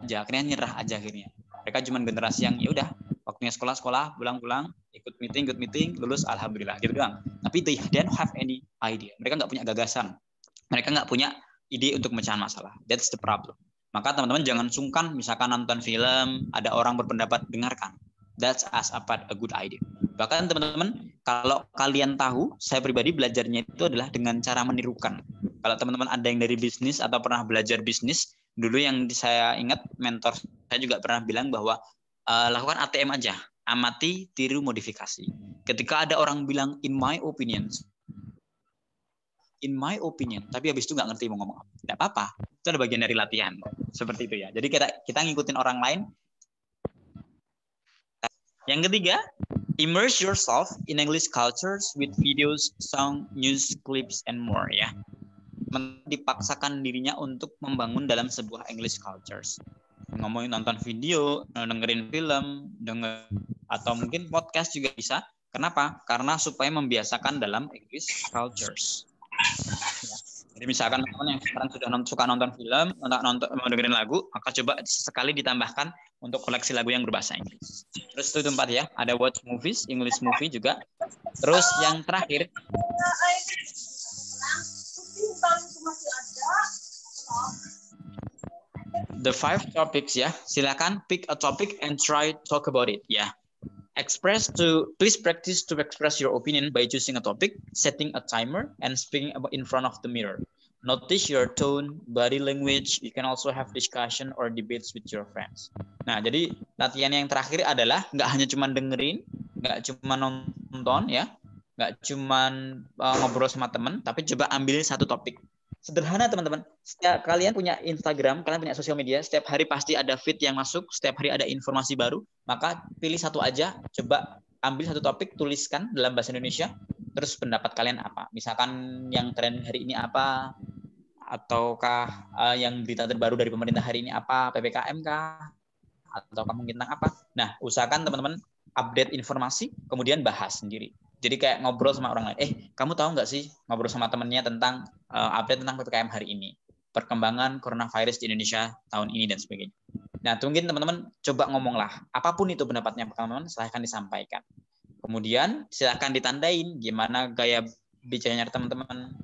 akhirnya nyerah aja akhirnya. Mereka cuma generasi yang ya udah waktunya sekolah, pulang, ikut meeting, lulus, alhamdulillah, gitu doang. Tapi they don't have any idea. Mereka nggak punya gagasan. Mereka nggak punya ide untuk memecahan masalah. That's the problem. Maka teman-teman jangan sungkan, misalkan nonton film, ada orang berpendapat, dengarkan. That's a good idea. Bahkan teman-teman, kalau kalian tahu, saya pribadi belajarnya itu adalah dengan cara menirukan. Kalau teman-teman ada yang dari bisnis atau pernah belajar bisnis, dulu yang saya ingat mentor saya juga pernah bilang bahwa lakukan ATM aja, amati, tiru, modifikasi. Ketika ada orang bilang in my opinion, tapi habis itu nggak ngerti mau ngomong apa, tidak apa-apa, itu ada bagian dari latihan, seperti itu ya. Jadi kita ngikutin orang lain. Yang ketiga, immerse yourself in English cultures with videos, song, news, clips, and more ya. Dipaksakan dirinya untuk membangun dalam sebuah English cultures. Ngomongin nonton video, dengerin film, atau mungkin podcast juga bisa. Kenapa? Karena supaya membiasakan dalam English cultures. Ya. Jadi misalkan teman-teman yang sekarang sudah suka nonton film, mau dengerin lagu, maka coba sekali ditambahkan untuk koleksi lagu yang berbahasa Inggris. Terus itu 4 ya, ada watch movies, English movie juga. Terus yang terakhir, the 5 topics ya. Silakan pick a topic and try talk about it ya. Please practice to express your opinion by choosing a topic, setting a timer, and speaking about in front of the mirror. Notice your tone, body language. You can also have discussion or debates with your friends. Nah, jadi latihan yang terakhir adalah nggak hanya cuma dengerin, nggak cuma nonton ya, nggak cuma ngobrol sama teman, tapi coba ambil satu topik. Sederhana teman-teman, setiap kalian punya Instagram, kalian punya sosial media, setiap hari pasti ada feed yang masuk, setiap hari ada informasi baru, maka pilih satu aja, coba ambil satu topik, tuliskan dalam bahasa Indonesia, terus pendapat kalian apa? Misalkan yang tren hari ini apa, ataukah yang berita terbaru dari pemerintah hari ini apa, PPKM kah, ataukah mungkin tentang apa? Nah, usahakan teman-teman update informasi, kemudian bahas sendiri. Jadi kayak ngobrol sama orang lain. Kamu tahu nggak sih ngobrol sama temennya tentang update tentang PPKM hari ini, perkembangan coronavirus di Indonesia tahun ini dan sebagainya. Nah, mungkin teman-teman coba ngomonglah, apapun itu pendapatnya teman-teman, silahkan disampaikan. Kemudian silahkan ditandain gimana gaya bicaranya teman-teman.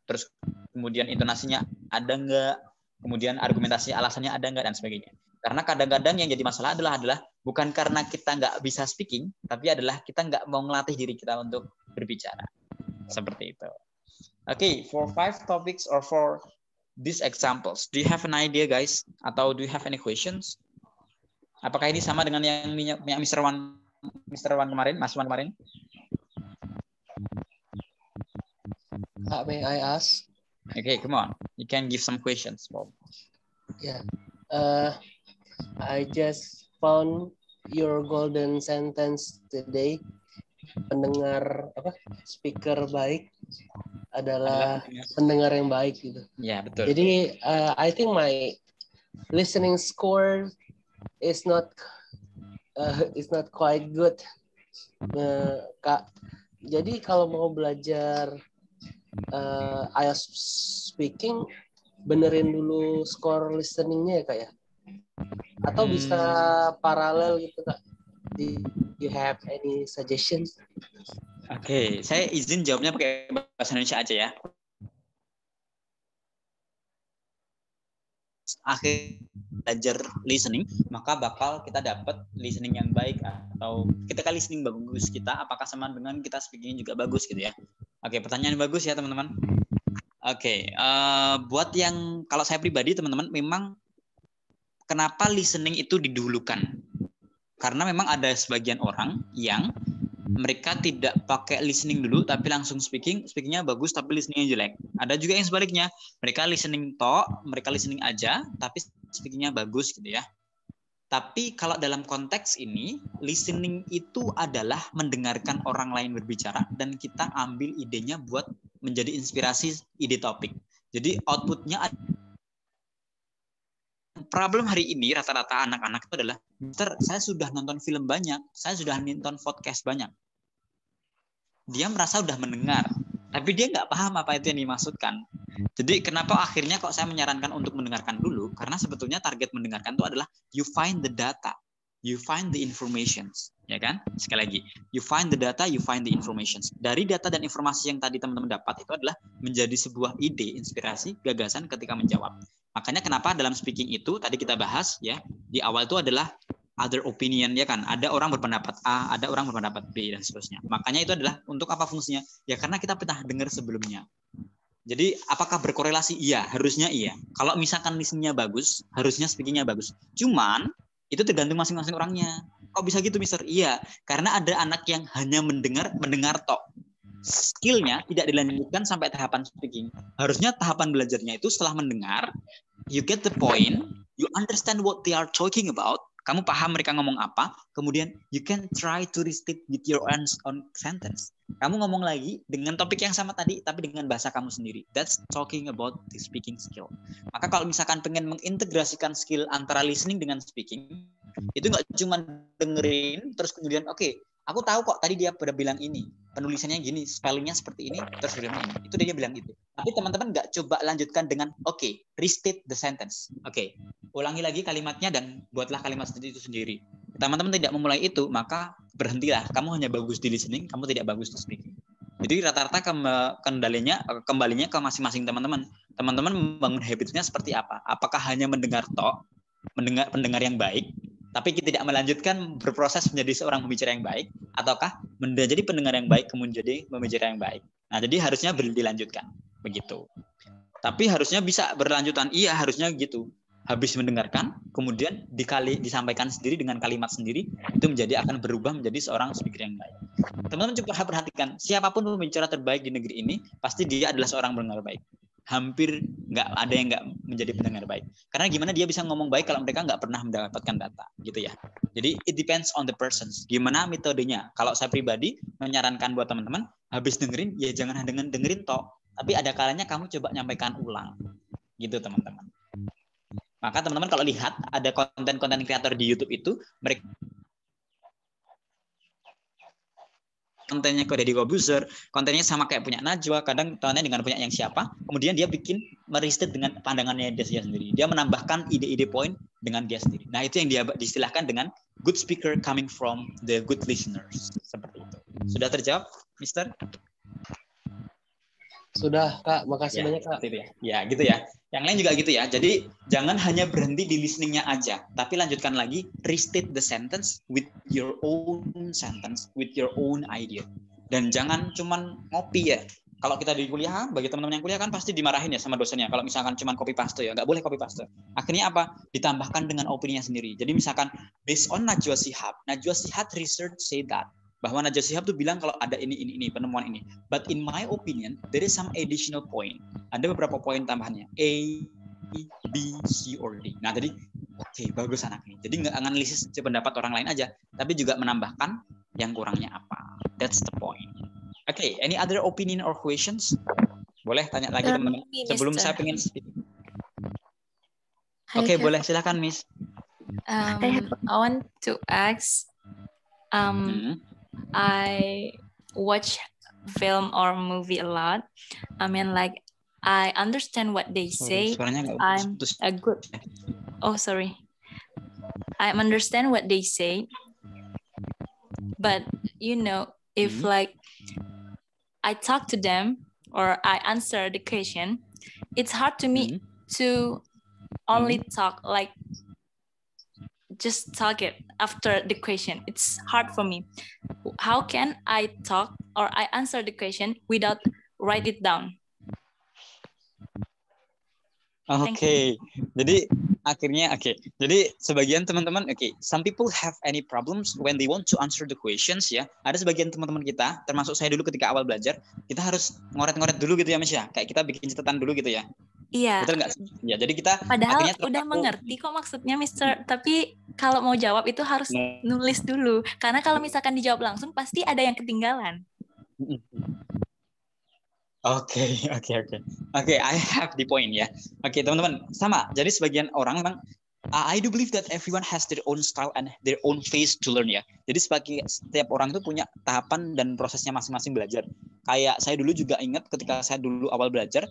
Terus kemudian intonasinya ada nggak, kemudian argumentasi alasannya ada nggak dan sebagainya. Karena kadang-kadang yang jadi masalah adalah bukan karena kita nggak bisa speaking, tapi adalah kita nggak mau ngelatih diri kita untuk berbicara. Seperti itu. Okay, for 5 topics or for these examples, do you have an idea guys? Atau do you have any questions? Apakah ini sama dengan yang Mr. Wan kemarin, Mas Wan kemarin? May I ask? Okay, come on. You can give some questions, Bob. Yeah. I just found your golden sentence today. Pendengar speaker baik adalah pendengar yang baik gitu. Ya, betul. Jadi I think my listening score is not quite good. Kak. Jadi kalau mau belajar IELTS speaking, benerin dulu skor listeningnya ya Kak ya? Atau bisa paralel gitu Kak? Do you have any suggestions? Oke, saya izin jawabnya pakai bahasa Indonesia aja ya. Akhir belajar listening, maka bakal kita dapat listening yang baik, atau ketika listening bagus kita, apakah sama dengan kita speaking juga bagus gitu ya. Oke, pertanyaan bagus ya teman-teman. Oke, buat yang kalau saya pribadi teman-teman, memang kenapa listening itu didahulukan? Karena memang ada sebagian orang yang mereka tidak pakai listening dulu tapi langsung speakingnya bagus tapi listeningnya jelek. Ada juga yang sebaliknya, mereka listening aja tapi speakingnya bagus gitu ya. Tapi kalau dalam konteks ini, listening itu adalah mendengarkan orang lain berbicara dan kita ambil idenya buat menjadi inspirasi ide topik. Jadi outputnya, problem hari ini rata-rata anak-anak itu adalah, Mister, saya sudah nonton film banyak, saya sudah nonton podcast banyak. Dia merasa sudah mendengar, tapi dia nggak paham apa itu yang dimaksudkan. Jadi kenapa akhirnya kok saya menyarankan untuk mendengarkan dulu? Karena sebetulnya target mendengarkan itu adalah you find the data, you find the informations, ya kan? Sekali lagi, you find the data, you find the informations. Dari data dan informasi yang tadi teman-teman dapat itu adalah menjadi sebuah ide, inspirasi, gagasan ketika menjawab. Makanya kenapa dalam speaking itu tadi kita bahas ya di awal itu adalah other opinion, ya kan? Ada orang berpendapat A, ada orang berpendapat B dan seterusnya. Makanya itu adalah untuk apa fungsinya? Ya karena kita pernah dengar sebelumnya. Jadi apakah berkorelasi? Iya, harusnya iya. Kalau misalkan listeningnya bagus, harusnya speakingnya bagus. Cuman itu tergantung masing-masing orangnya. Kok bisa gitu, Mister? Iya, karena ada anak yang hanya mendengar tok. Skillnya tidak dilanjutkan sampai tahapan speaking. Harusnya tahapan belajarnya itu setelah mendengar, you get the point, you understand what they are talking about, kamu paham mereka ngomong apa, kemudian you can try to restate with your own sentence. Kamu ngomong lagi dengan topik yang sama tadi, tapi dengan bahasa kamu sendiri. That's talking about the speaking skill. Maka kalau misalkan pengen mengintegrasikan skill antara listening dengan speaking, itu nggak cuma dengerin, terus kemudian oke, aku tahu kok tadi dia pada bilang ini, penulisannya gini, spellingnya seperti ini, terus bilang ini. Itu dia bilang itu. Tapi teman-teman nggak coba lanjutkan dengan oke, restate the sentence. Oke, ulangi lagi kalimatnya dan buatlah kalimat itu sendiri. Teman-teman tidak memulai itu, maka berhentilah. Kamu hanya bagus di listening, kamu tidak bagus di speaking. Jadi rata-rata kembalinya ke masing-masing teman-teman. Teman-teman membangun habitnya seperti apa? Apakah hanya mendengar tok, pendengar yang baik, tapi kita tidak melanjutkan berproses menjadi seorang pembicara yang baik, ataukah menjadi pendengar yang baik kemudian jadi pembicara yang baik. Nah, jadi harusnya dilanjutkan begitu. Tapi harusnya bisa berlanjutan. Iya, harusnya gitu. Habis mendengarkan, kemudian disampaikan sendiri dengan kalimat sendiri, itu akan berubah menjadi seorang speaker yang baik. Teman-teman coba perhatikan, siapapun pembicara terbaik di negeri ini, pasti dia adalah seorang pendengar baik. Hampir nggak ada yang nggak menjadi pendengar baik. Karena gimana dia bisa ngomong baik kalau mereka nggak pernah mendapatkan data, gitu ya. Jadi it depends on the persons. Gimana metodenya? Kalau saya pribadi menyarankan buat teman-teman, habis dengerin ya jangan dengerin tok, tapi ada kalanya kamu coba nyampaikan ulang, gitu teman-teman. Maka teman-teman kalau lihat ada konten-konten kreator di YouTube itu, mereka kontennya kok Deddy Corbuzier, kontennya sama kayak punya Najwa, kadang kontennya dengan punya yang siapa, kemudian dia bikin meristet dengan pandangannya dia sendiri. Dia menambahkan ide-ide poin dengan dia sendiri. Nah, itu yang dia distilahkan dengan good speaker coming from the good listeners. Seperti itu. Sudah terjawab, Mister? Sudah, Kak. Makasih banyak, Kak. Gitu ya. Ya, gitu ya. Yang lain juga gitu ya. Jadi, jangan hanya berhenti di listeningnya aja, tapi lanjutkan lagi, restate the sentence with your own sentence, with your own idea. Dan jangan cuman ngopi ya. Kalau kita di kuliah, bagi teman-teman yang kuliah kan pasti dimarahin ya sama dosennya. Kalau misalkan cuman copy paste ya, nggak boleh copy paste. Akhirnya apa? Ditambahkan dengan opininya sendiri. Jadi misalkan, based on Najwa Shihab research say that. Bahwa Najwa Shihab tuh bilang kalau ada ini, penemuan ini. But in my opinion, there is some additional point. Ada beberapa poin tambahannya. A, B, C, or D. Nah, jadi oke, bagus anak ini. Jadi nggak analisis pendapat orang lain aja, tapi juga menambahkan yang kurangnya apa. That's the point. Okay, any other opinion or questions? Boleh tanya lagi teman-teman. Sebelum saya pengen speak. Oke, boleh silakan Miss. I want to ask. I watch film or movie a lot. I mean, like, I understand what they say. I'm a good. Oh, sorry. I understand what they say, but you know, if like I talk to them or I answer the question, it's hard to me to only talk like. Just talk it after the question. It's hard for me. How can I talk or I answer the question without write it down? Oke. Jadi akhirnya Jadi sebagian teman-teman some people have any problems when they want to answer the questions ya. Ada sebagian teman-teman kita, termasuk saya dulu ketika awal belajar, kita harus ngoret-ngoret dulu gitu ya Mas ya. Kayak kita bikin catatan dulu gitu ya. Iya. Betul nggak? Ya, jadi kita padahal udah mengerti kok maksudnya Mister, tapi kalau mau jawab itu harus nulis dulu. Karena kalau misalkan dijawab langsung pasti ada yang ketinggalan. Oke, I have the point ya. Oke, teman-teman, sama. Jadi sebagian orang memang I do believe that everyone has their own style and their own phase to learn ya. Jadi setiap orang itu punya tahapan dan prosesnya masing-masing belajar. Kayak saya dulu juga ingat ketika saya dulu awal belajar,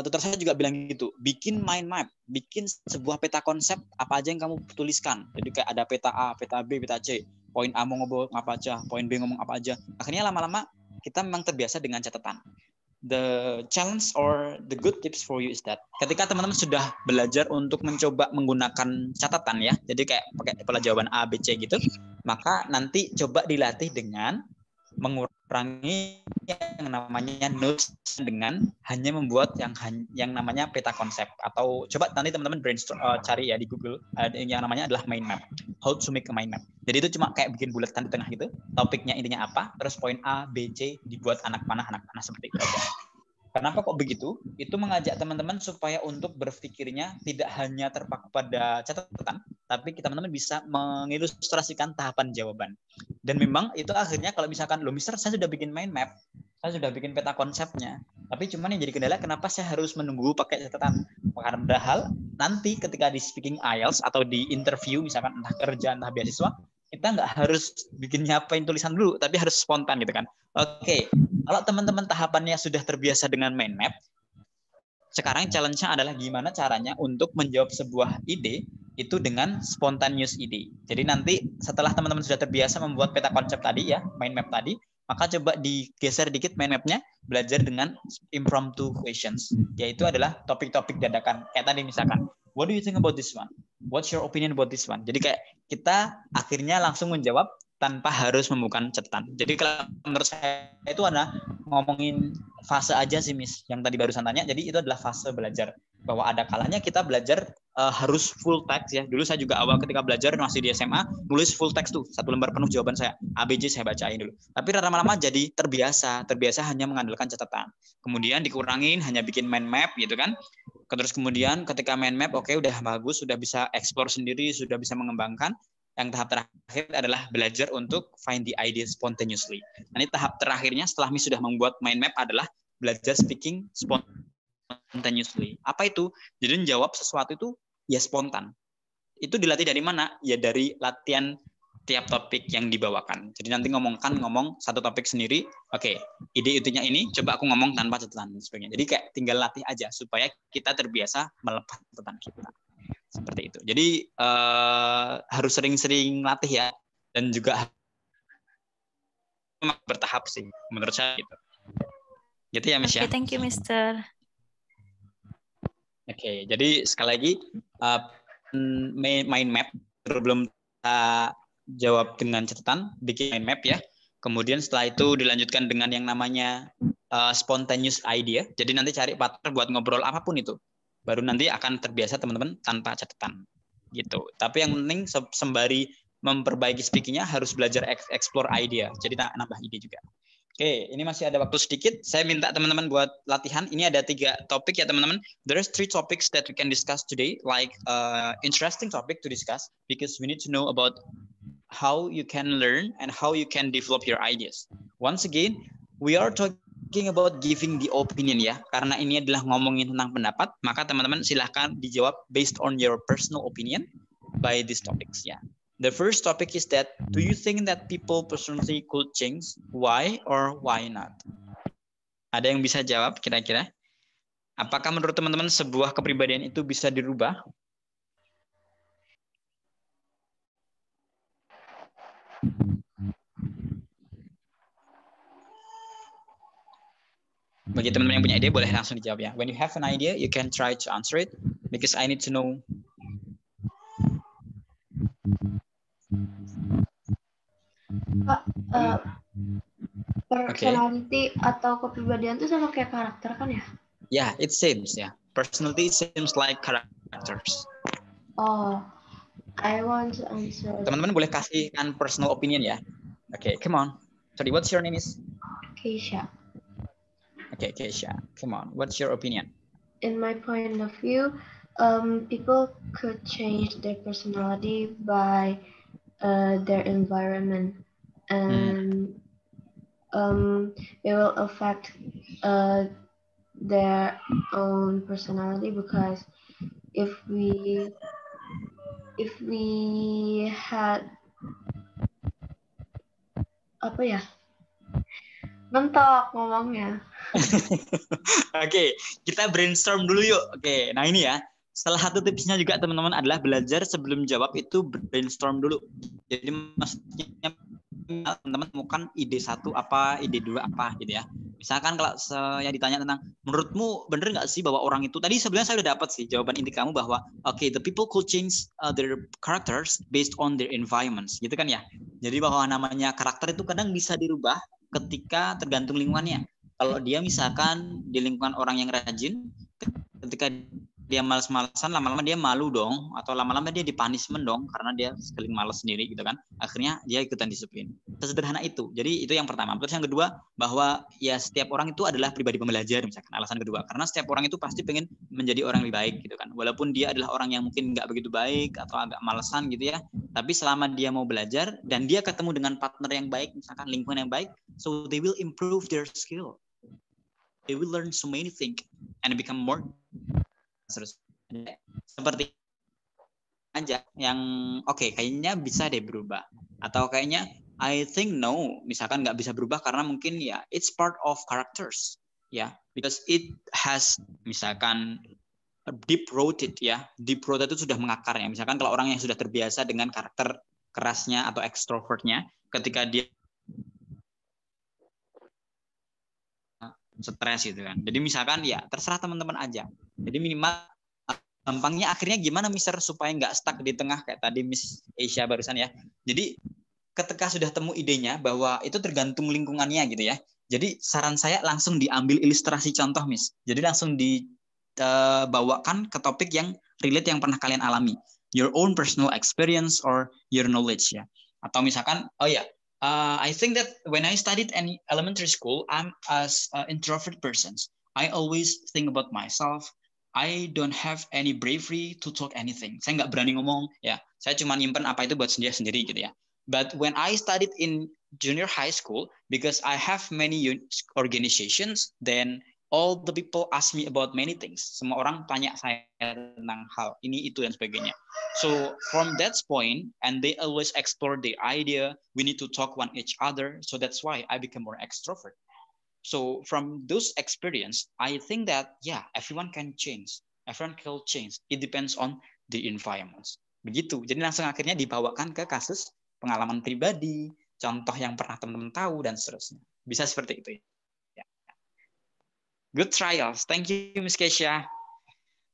tutor saya juga bilang gitu, bikin mind map, bikin sebuah peta konsep apa aja yang kamu tuliskan. Jadi kayak ada peta A, peta B, peta C. Poin A mau ngomong apa aja, poin B ngomong apa aja. Akhirnya lama-lama kita memang terbiasa dengan catatan. The challenge or the good tips for you is that ketika teman-teman sudah belajar untuk mencoba menggunakan catatan ya, jadi kayak pakai pola jawaban A, B, C gitu, maka nanti coba dilatih dengan mengurangi yang namanya notes dengan hanya membuat yang namanya peta konsep, atau coba nanti teman-teman brainstorm cari ya di Google, yang namanya adalah mind map, how to make a mind map. Jadi itu cuma kayak bikin bulatan di tengah gitu, topiknya intinya apa, terus poin A, B, C dibuat anak panah seperti itu aja. Kenapa kok begitu? Itu mengajak teman-teman supaya untuk berpikirnya tidak hanya terpaku pada catatan, tapi teman-teman bisa mengilustrasikan tahapan jawaban. Dan memang itu akhirnya kalau misalkan, loh Mister, saya sudah bikin mind map, saya sudah bikin peta konsepnya, tapi cuman yang jadi kendala kenapa saya harus menunggu pakai catatan? Padahal nanti ketika di speaking IELTS atau di interview, misalkan entah kerja, entah beasiswa, kita nggak harus bikin nyapain tulisan dulu, tapi harus spontan gitu kan. Oke, kalau teman-teman tahapannya sudah terbiasa dengan mind map, sekarang challenge-nya adalah gimana caranya untuk menjawab sebuah ide itu dengan spontaneous ide. Jadi nanti setelah teman-teman sudah terbiasa membuat peta konsep tadi ya, mind map tadi, maka coba digeser dikit mind map-nya, belajar dengan impromptu questions, yaitu adalah topik-topik dadakan. Kayak tadi misalkan, what do you think about this one? What's your opinion about this one? Jadi kayak kita akhirnya langsung menjawab tanpa harus membuka catatan. Jadi kalau menurut saya itu adalah ngomongin fase aja sih Miss, yang tadi barusan tanya. Jadi itu adalah fase belajar, bahwa ada kalanya kita belajar harus full text ya. Dulu saya juga awal ketika belajar masih di SMA, nulis full text tuh, 1 lembar penuh jawaban saya, ABC saya bacain dulu. Tapi lama-lama jadi terbiasa hanya mengandalkan catatan. Kemudian dikurangin hanya bikin mind map gitu kan. Terus kemudian ketika mind map oke, udah bagus, sudah bisa explore sendiri, sudah bisa mengembangkan. Yang tahap terakhir adalah belajar untuk find the idea spontaneously. Nanti tahap terakhirnya setelah Miss sudah membuat mind map adalah belajar speaking spontaneously. Apa itu? Jadi menjawab sesuatu itu ya spontan. Itu dilatih dari mana? Ya dari latihan tiap topik yang dibawakan. Jadi nanti ngomong satu topik sendiri. Oke, ide-idenya ini coba aku ngomong tanpa catatan dan sebagainya. Jadi kayak tinggal latih aja supaya kita terbiasa melepas catatan kita. Seperti itu. Jadi harus sering-sering latih ya, dan juga bertahap sih menurut saya gitu. Gitu ya Miss ya. Thank you Mister. Oke, jadi sekali lagi mind map belum kita jawab dengan catatan, bikin mind map ya. Kemudian setelah itu dilanjutkan dengan yang namanya spontaneous idea. Jadi nanti cari partner buat ngobrol apapun itu. Baru nanti akan terbiasa teman-teman tanpa catatan gitu. Tapi yang penting sembari memperbaiki speakingnya harus belajar explore idea. Jadi nambah ide juga. Oke, ini masih ada waktu sedikit. Saya minta teman-teman buat latihan. Ini ada 3 topik ya teman-teman. There's 3 topics that we can discuss today, like interesting topic to discuss because we need to know about how you can learn and how you can develop your ideas. Once again, we are talking about giving the opinion ya, karena ini adalah ngomongin tentang pendapat, maka teman-teman silahkan dijawab based on your personal opinion by these topics ya. The first topic is that, do you think that people personally could change? Why or why not? Ada yang bisa jawab kira-kira? Apakah menurut teman-teman sebuah kepribadian itu bisa dirubah? Bagi teman-teman yang punya ide boleh langsung dijawab ya. When you have an idea, you can try to answer it because I need to know. Pak, personality atau kepribadian itu sama kayak karakter kan ya? Yeah, it seems ya. Personality seems like characters. Oh, I want to answer. Teman-teman boleh kasihkan personal opinion ya. Okay, come on. Sorry, what's your name is? Keisha. Okay, Keisha, come on. What's your opinion? In my point of view, people could change their personality by their environment, and it will affect their own personality, because if we if we had apa ya? Mentok ngomongnya. Oke, kita brainstorm dulu yuk. Oke, nah ini ya. Salah satu tipsnya juga teman-teman adalah belajar sebelum jawab itu brainstorm dulu. Jadi maksudnya teman-teman temukan ide satu apa, ide dua apa gitu ya. Misalkan kalau saya ditanya tentang menurutmu bener nggak sih bahwa orang itu, tadi sebenarnya saya udah dapat sih jawaban inti kamu bahwa okay, the people could change their characters based on their environments gitu kan ya. Jadi bahwa namanya karakter itu kadang bisa dirubah ketika tergantung lingkungannya. Kalau dia misalkan di lingkungan orang yang rajin, ketika dia malas-malasan, lama-lama dia malu dong, atau lama-lama dia di-punishment dong, karena dia sekali malas sendiri gitu kan. Akhirnya dia ikutan disiplin. Sesederhana itu. Jadi itu yang pertama. Terus yang kedua, bahwa ya setiap orang itu adalah pribadi pembelajar misalkan. Alasan kedua, karena setiap orang itu pasti pengen menjadi orang yang lebih baik gitu kan. Walaupun dia adalah orang yang mungkin nggak begitu baik atau agak malesan gitu ya. Tapi selama dia mau belajar dan dia ketemu dengan partner yang baik, misalkan lingkungan yang baik, so they will improve their skill. They will learn so many things and become more seperti aja yang oke, kayaknya bisa deh berubah, atau kayaknya I think no, misalkan nggak bisa berubah karena mungkin ya it's part of characters ya, because it has misalkan deep rooted ya, deep rooted itu sudah mengakar ya. Misalkan kalau orang yang sudah terbiasa dengan karakter kerasnya atau extrovertnya, ketika dia stres gitu kan. Jadi misalkan ya terserah teman-teman aja. Jadi minimal gampangnya akhirnya gimana Mister supaya nggak stuck di tengah kayak tadi Miss Asia barusan ya. Jadi ketika sudah temu idenya bahwa itu tergantung lingkungannya gitu ya. Jadi saran saya langsung diambil ilustrasi contoh Miss. Jadi langsung dibawakan ke topik yang relate yang pernah kalian alami. Your own personal experience or your knowledge ya. Atau misalkan oh ya, I think that when I studied in elementary school, I'm as an introvert person. I always think about myself. I don't have any bravery to talk anything. Saya nggak berani ngomong, ya. Saya cuma nyimpen apa itu buat sendiri gitu ya. But when I studied in junior high school, because I have many organizations, then all the people ask me about many things. Semua orang tanya saya tentang hal ini, itu, dan sebagainya. So from that point, and they always explore the idea, we need to talk one each other. So that's why I become more extrovert. So from those experience, I think that yeah, everyone can change. Everyone can change. It depends on the environments. Begitu. Jadi langsung akhirnya dibawakan ke kasus pengalaman pribadi, contoh yang pernah teman-teman tahu, dan seterusnya. Bisa seperti itu. Ya. Good trials. Thank you, Miss Keisha.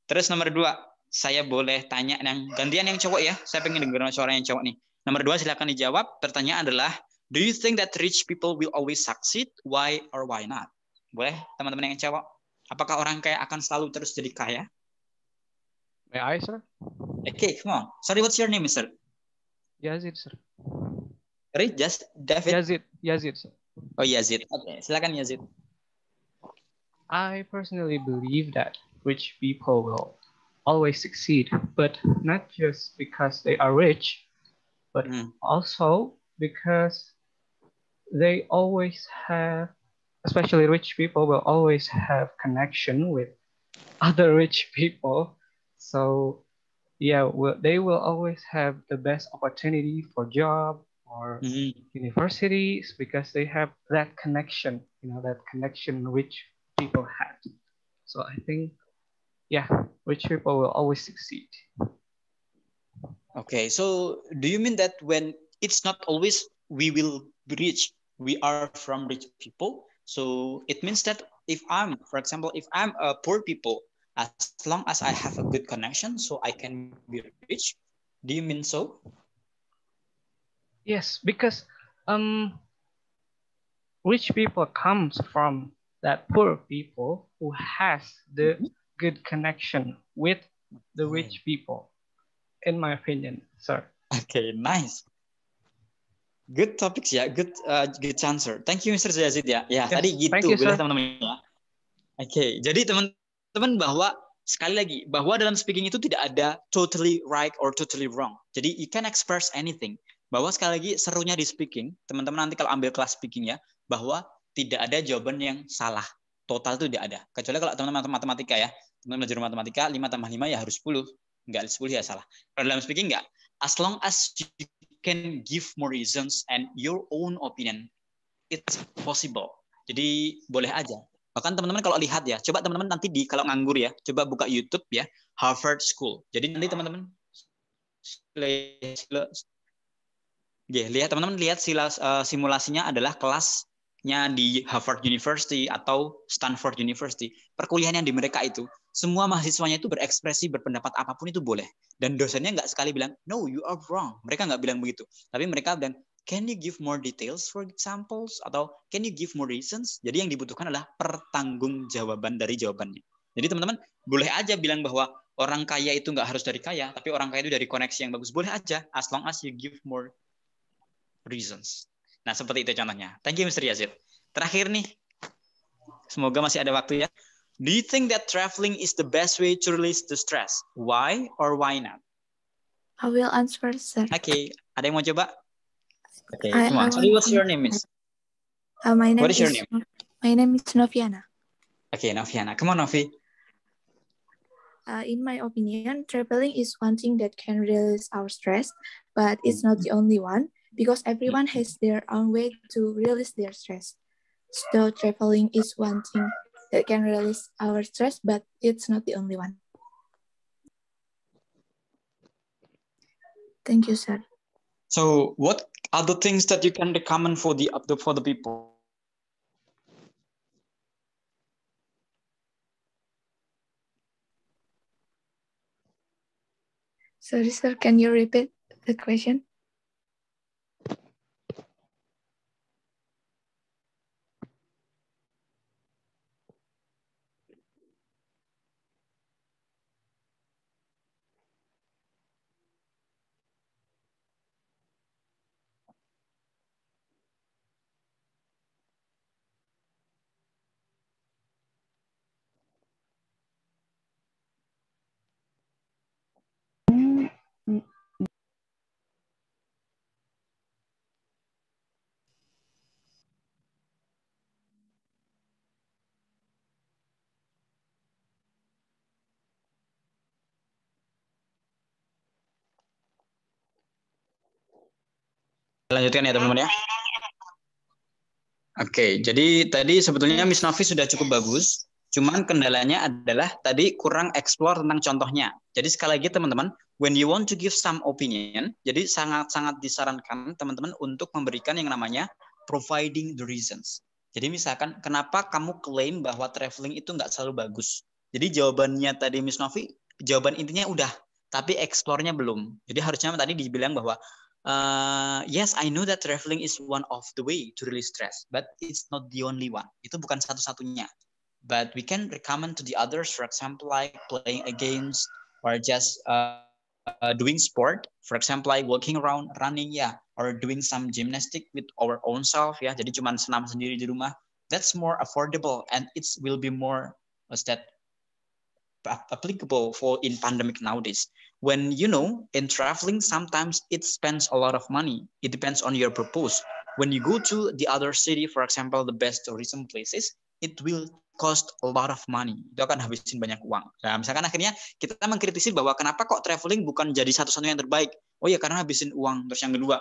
Terus nomor 2, saya boleh tanya yang gantian yang cowok ya. Saya pengen dengar suara yang cowok nih. Nomor 2 silakan dijawab. Pertanyaan adalah, do you think that rich people will always succeed? Why or why not? Boleh teman-teman yang cowok? Apakah orang kaya akan selalu terus jadi kaya? May I, sir? Okay, come on. Sorry, what's your name, sir? Yazid, sir. Sorry, just David? Yazid, sir. Oh, Yazid. Okay, silakan Yazid. I personally believe that rich people will always succeed, but not just because they are rich, but also because they always have, especially rich people will always have connection with other rich people. So yeah, they will always have the best opportunity for job or universities because they have that connection, that connection rich people have. So I think, yeah, rich people will always succeed. Okay, so do you mean that when it's not always we will be rich, we are from rich people? So it means that if I'm, for example, if I'm a poor people, as long as I have a good connection, so I can be rich. Do you mean so? Yes, because rich people comes from that poor people who has the good connection with the rich people, in my opinion, sir. Okay, nice. Good topics ya, good answer. Thank you, Mr. Yazid ya. Ya, yes, tadi gitu, boleh teman-teman ya. Oke, jadi teman-teman bahwa sekali lagi bahwa dalam speaking itu tidak ada totally right or totally wrong. Jadi you can express anything. Bahwa sekali lagi serunya di speaking, teman-teman nanti kalau ambil kelas speaking ya, bahwa tidak ada jawaban yang salah. Total itu tidak ada. Kecuali kalau teman-teman matematika ya. Teman-teman belajar matematika 5 tambah 5 ya harus 10. Enggak 10 ya salah. Kalau dalam speaking enggak. as long as you can give more reasons and your own opinion, it's possible. Jadi boleh aja. Bahkan teman-teman kalau lihat ya, coba teman-teman nanti kalau nganggur ya, coba buka YouTube ya, Harvard School. Jadi nanti teman-teman lihat teman-teman lihat simulasinya adalah kelasnya di Harvard University atau Stanford University. Perkuliahan yang di mereka itu, semua mahasiswanya itu berekspresi, berpendapat apapun itu boleh. Dan dosennya nggak sekali bilang, no, you are wrong. Mereka nggak bilang begitu. Tapi mereka bilang, can you give more details for examples? Atau can you give more reasons? Jadi yang dibutuhkan adalah pertanggungjawaban dari jawabannya. Jadi teman-teman boleh aja bilang bahwa orang kaya itu nggak harus dari kaya, tapi orang kaya itu dari koneksi yang bagus. Boleh aja, as long as you give more reasons. Nah, seperti itu contohnya. Thank you, Mr. Yazid. Terakhir nih, semoga masih ada waktu ya. Do you think that traveling is the best way to release the stress? Why or why not? I will answer, sir. Okay, ada yang mau coba? Okay, come on. Sorry, what's your name, Miss? What is your name? My name is Noviana. Okay, Noviana. Come on, Novi. In my opinion, traveling is one thing that can release our stress, but it's not the only one because everyone has their own way to release their stress. So traveling is one thing that can release our stress, but it's not the only one. Thank you, sir. So, what are the things that you can recommend for the people? Sorry, sir. Can you repeat the question? Lanjutkan ya teman-teman ya. Oke, jadi tadi sebetulnya Miss Novi sudah cukup bagus. Cuman kendalanya adalah tadi kurang explore tentang contohnya. Jadi sekali lagi teman-teman, when you want to give some opinion, jadi sangat-sangat disarankan teman-teman untuk memberikan yang namanya providing the reasons. Jadi misalkan kenapa kamu klaim bahwa traveling itu nggak selalu bagus. Jadi jawabannya tadi Miss Novi, jawaban intinya udah, tapi explore-nya belum. Jadi harusnya tadi dibilang bahwa yes, I know that traveling is one of the way to release stress, but it's not the only one. Itu bukan satu-satunya. But we can recommend to the others, for example, like playing a games or just doing sport, for example, like walking around, running, yeah, or doing some gymnastic with our own self, ya. Jadi cuma senam sendiri di rumah. That's more affordable and it will be more applicable for in pandemic nowadays. When in traveling, sometimes it spends a lot of money. It depends on your purpose. When you go to the other city, for example, the best tourism places, it will cost a lot of money. Itu akan habisin banyak uang. Nah, misalkan akhirnya kita mengkritisi bahwa kenapa kok traveling bukan jadi satu-satunya yang terbaik? Oh ya, karena habisin uang. Terus yang kedua,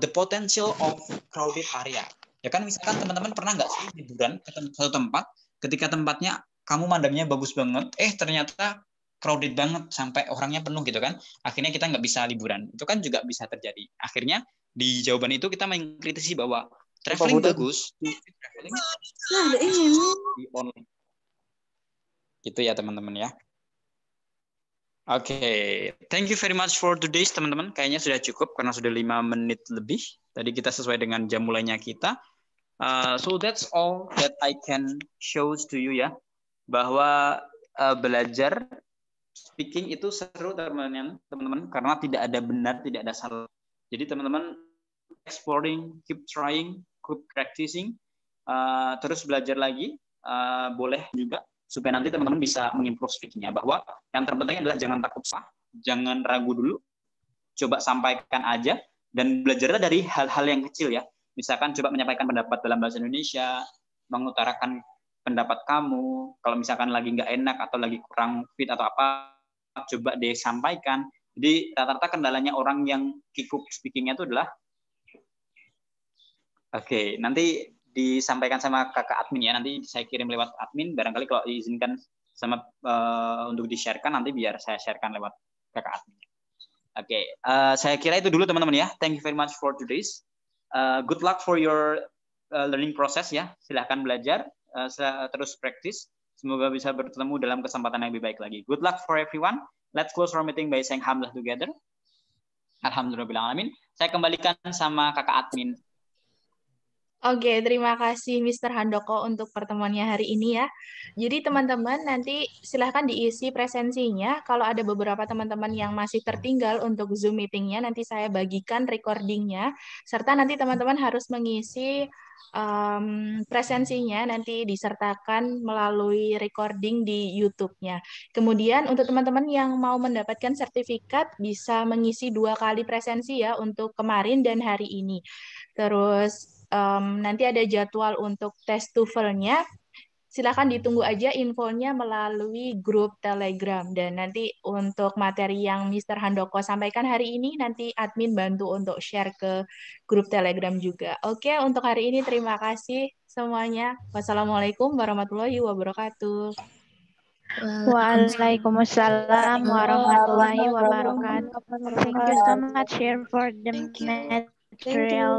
the potential of crowded area. Ya kan, misalkan teman-teman pernah nggak sih liburan ke satu tempat, ketika tempatnya kamu mandangnya bagus banget, ternyata crowded banget sampai orangnya penuh gitu kan. Akhirnya kita nggak bisa liburan. Itu kan juga bisa terjadi. Akhirnya di jawaban itu kita mengkritisi bahwa traveling bagus, traveling di online. Gitu ya teman-teman ya. Oke, thank you very much for today's teman-teman. Kayaknya sudah cukup karena sudah 5 menit lebih. Tadi kita sesuai dengan jam mulainya kita. So that's all that I can show to you ya. Bahwa belajar speaking itu seru teman-teman karena tidak ada benar, tidak ada salah. Jadi teman-teman exploring, keep trying, keep practicing, terus belajar lagi, boleh juga supaya nanti teman-teman bisa mengimprove speakingnya. Bahwa yang terpenting adalah jangan takut salah, jangan ragu dulu, coba sampaikan aja dan belajarlah dari hal-hal yang kecil ya. Misalkan coba menyampaikan pendapat dalam bahasa Indonesia, mengutarakan pendapat kamu, kalau misalkan lagi nggak enak atau lagi kurang fit atau apa, coba deh sampaikan. Jadi rata-rata kendalanya orang yang kikuk speakingnya itu adalah nanti disampaikan sama kakak admin ya, nanti saya kirim lewat admin, barangkali kalau diizinkan sama untuk di-sharekan nanti biar saya sharekan lewat kakak admin. Saya kira itu dulu teman-teman ya. Thank you very much for today's. Good luck for your learning process ya. Silahkan belajar, terus praktis. Semoga bisa bertemu dalam kesempatan yang lebih baik lagi. Good luck for everyone. Let's close our meeting by saying alhamdulillah together. Alhamdulillahirrahmanirrahim. Saya kembalikan sama kakak admin. Oke, terima kasih Mr. Handoko untuk pertemuannya hari ini ya. Jadi teman-teman nanti silahkan diisi presensinya. Kalau ada beberapa teman-teman yang masih tertinggal untuk Zoom meetingnya, nanti saya bagikan recordingnya. Serta nanti teman-teman harus mengisi presensinya, nanti disertakan melalui recording di YouTube-nya. Kemudian untuk teman-teman yang mau mendapatkan sertifikat, bisa mengisi 2 kali presensi ya, untuk kemarin dan hari ini. Terus nanti ada jadwal untuk tes TOEFL-nya. Silakan ditunggu aja infonya melalui grup Telegram. Dan nanti untuk materi yang Mr. Handoko sampaikan hari ini, nanti admin bantu untuk share ke grup Telegram juga. Oke, untuk hari ini terima kasih semuanya. Wassalamualaikum warahmatullahi wabarakatuh. Waalaikumsalam warahmatullahi wabarakatuh. Thank you so much here for the material.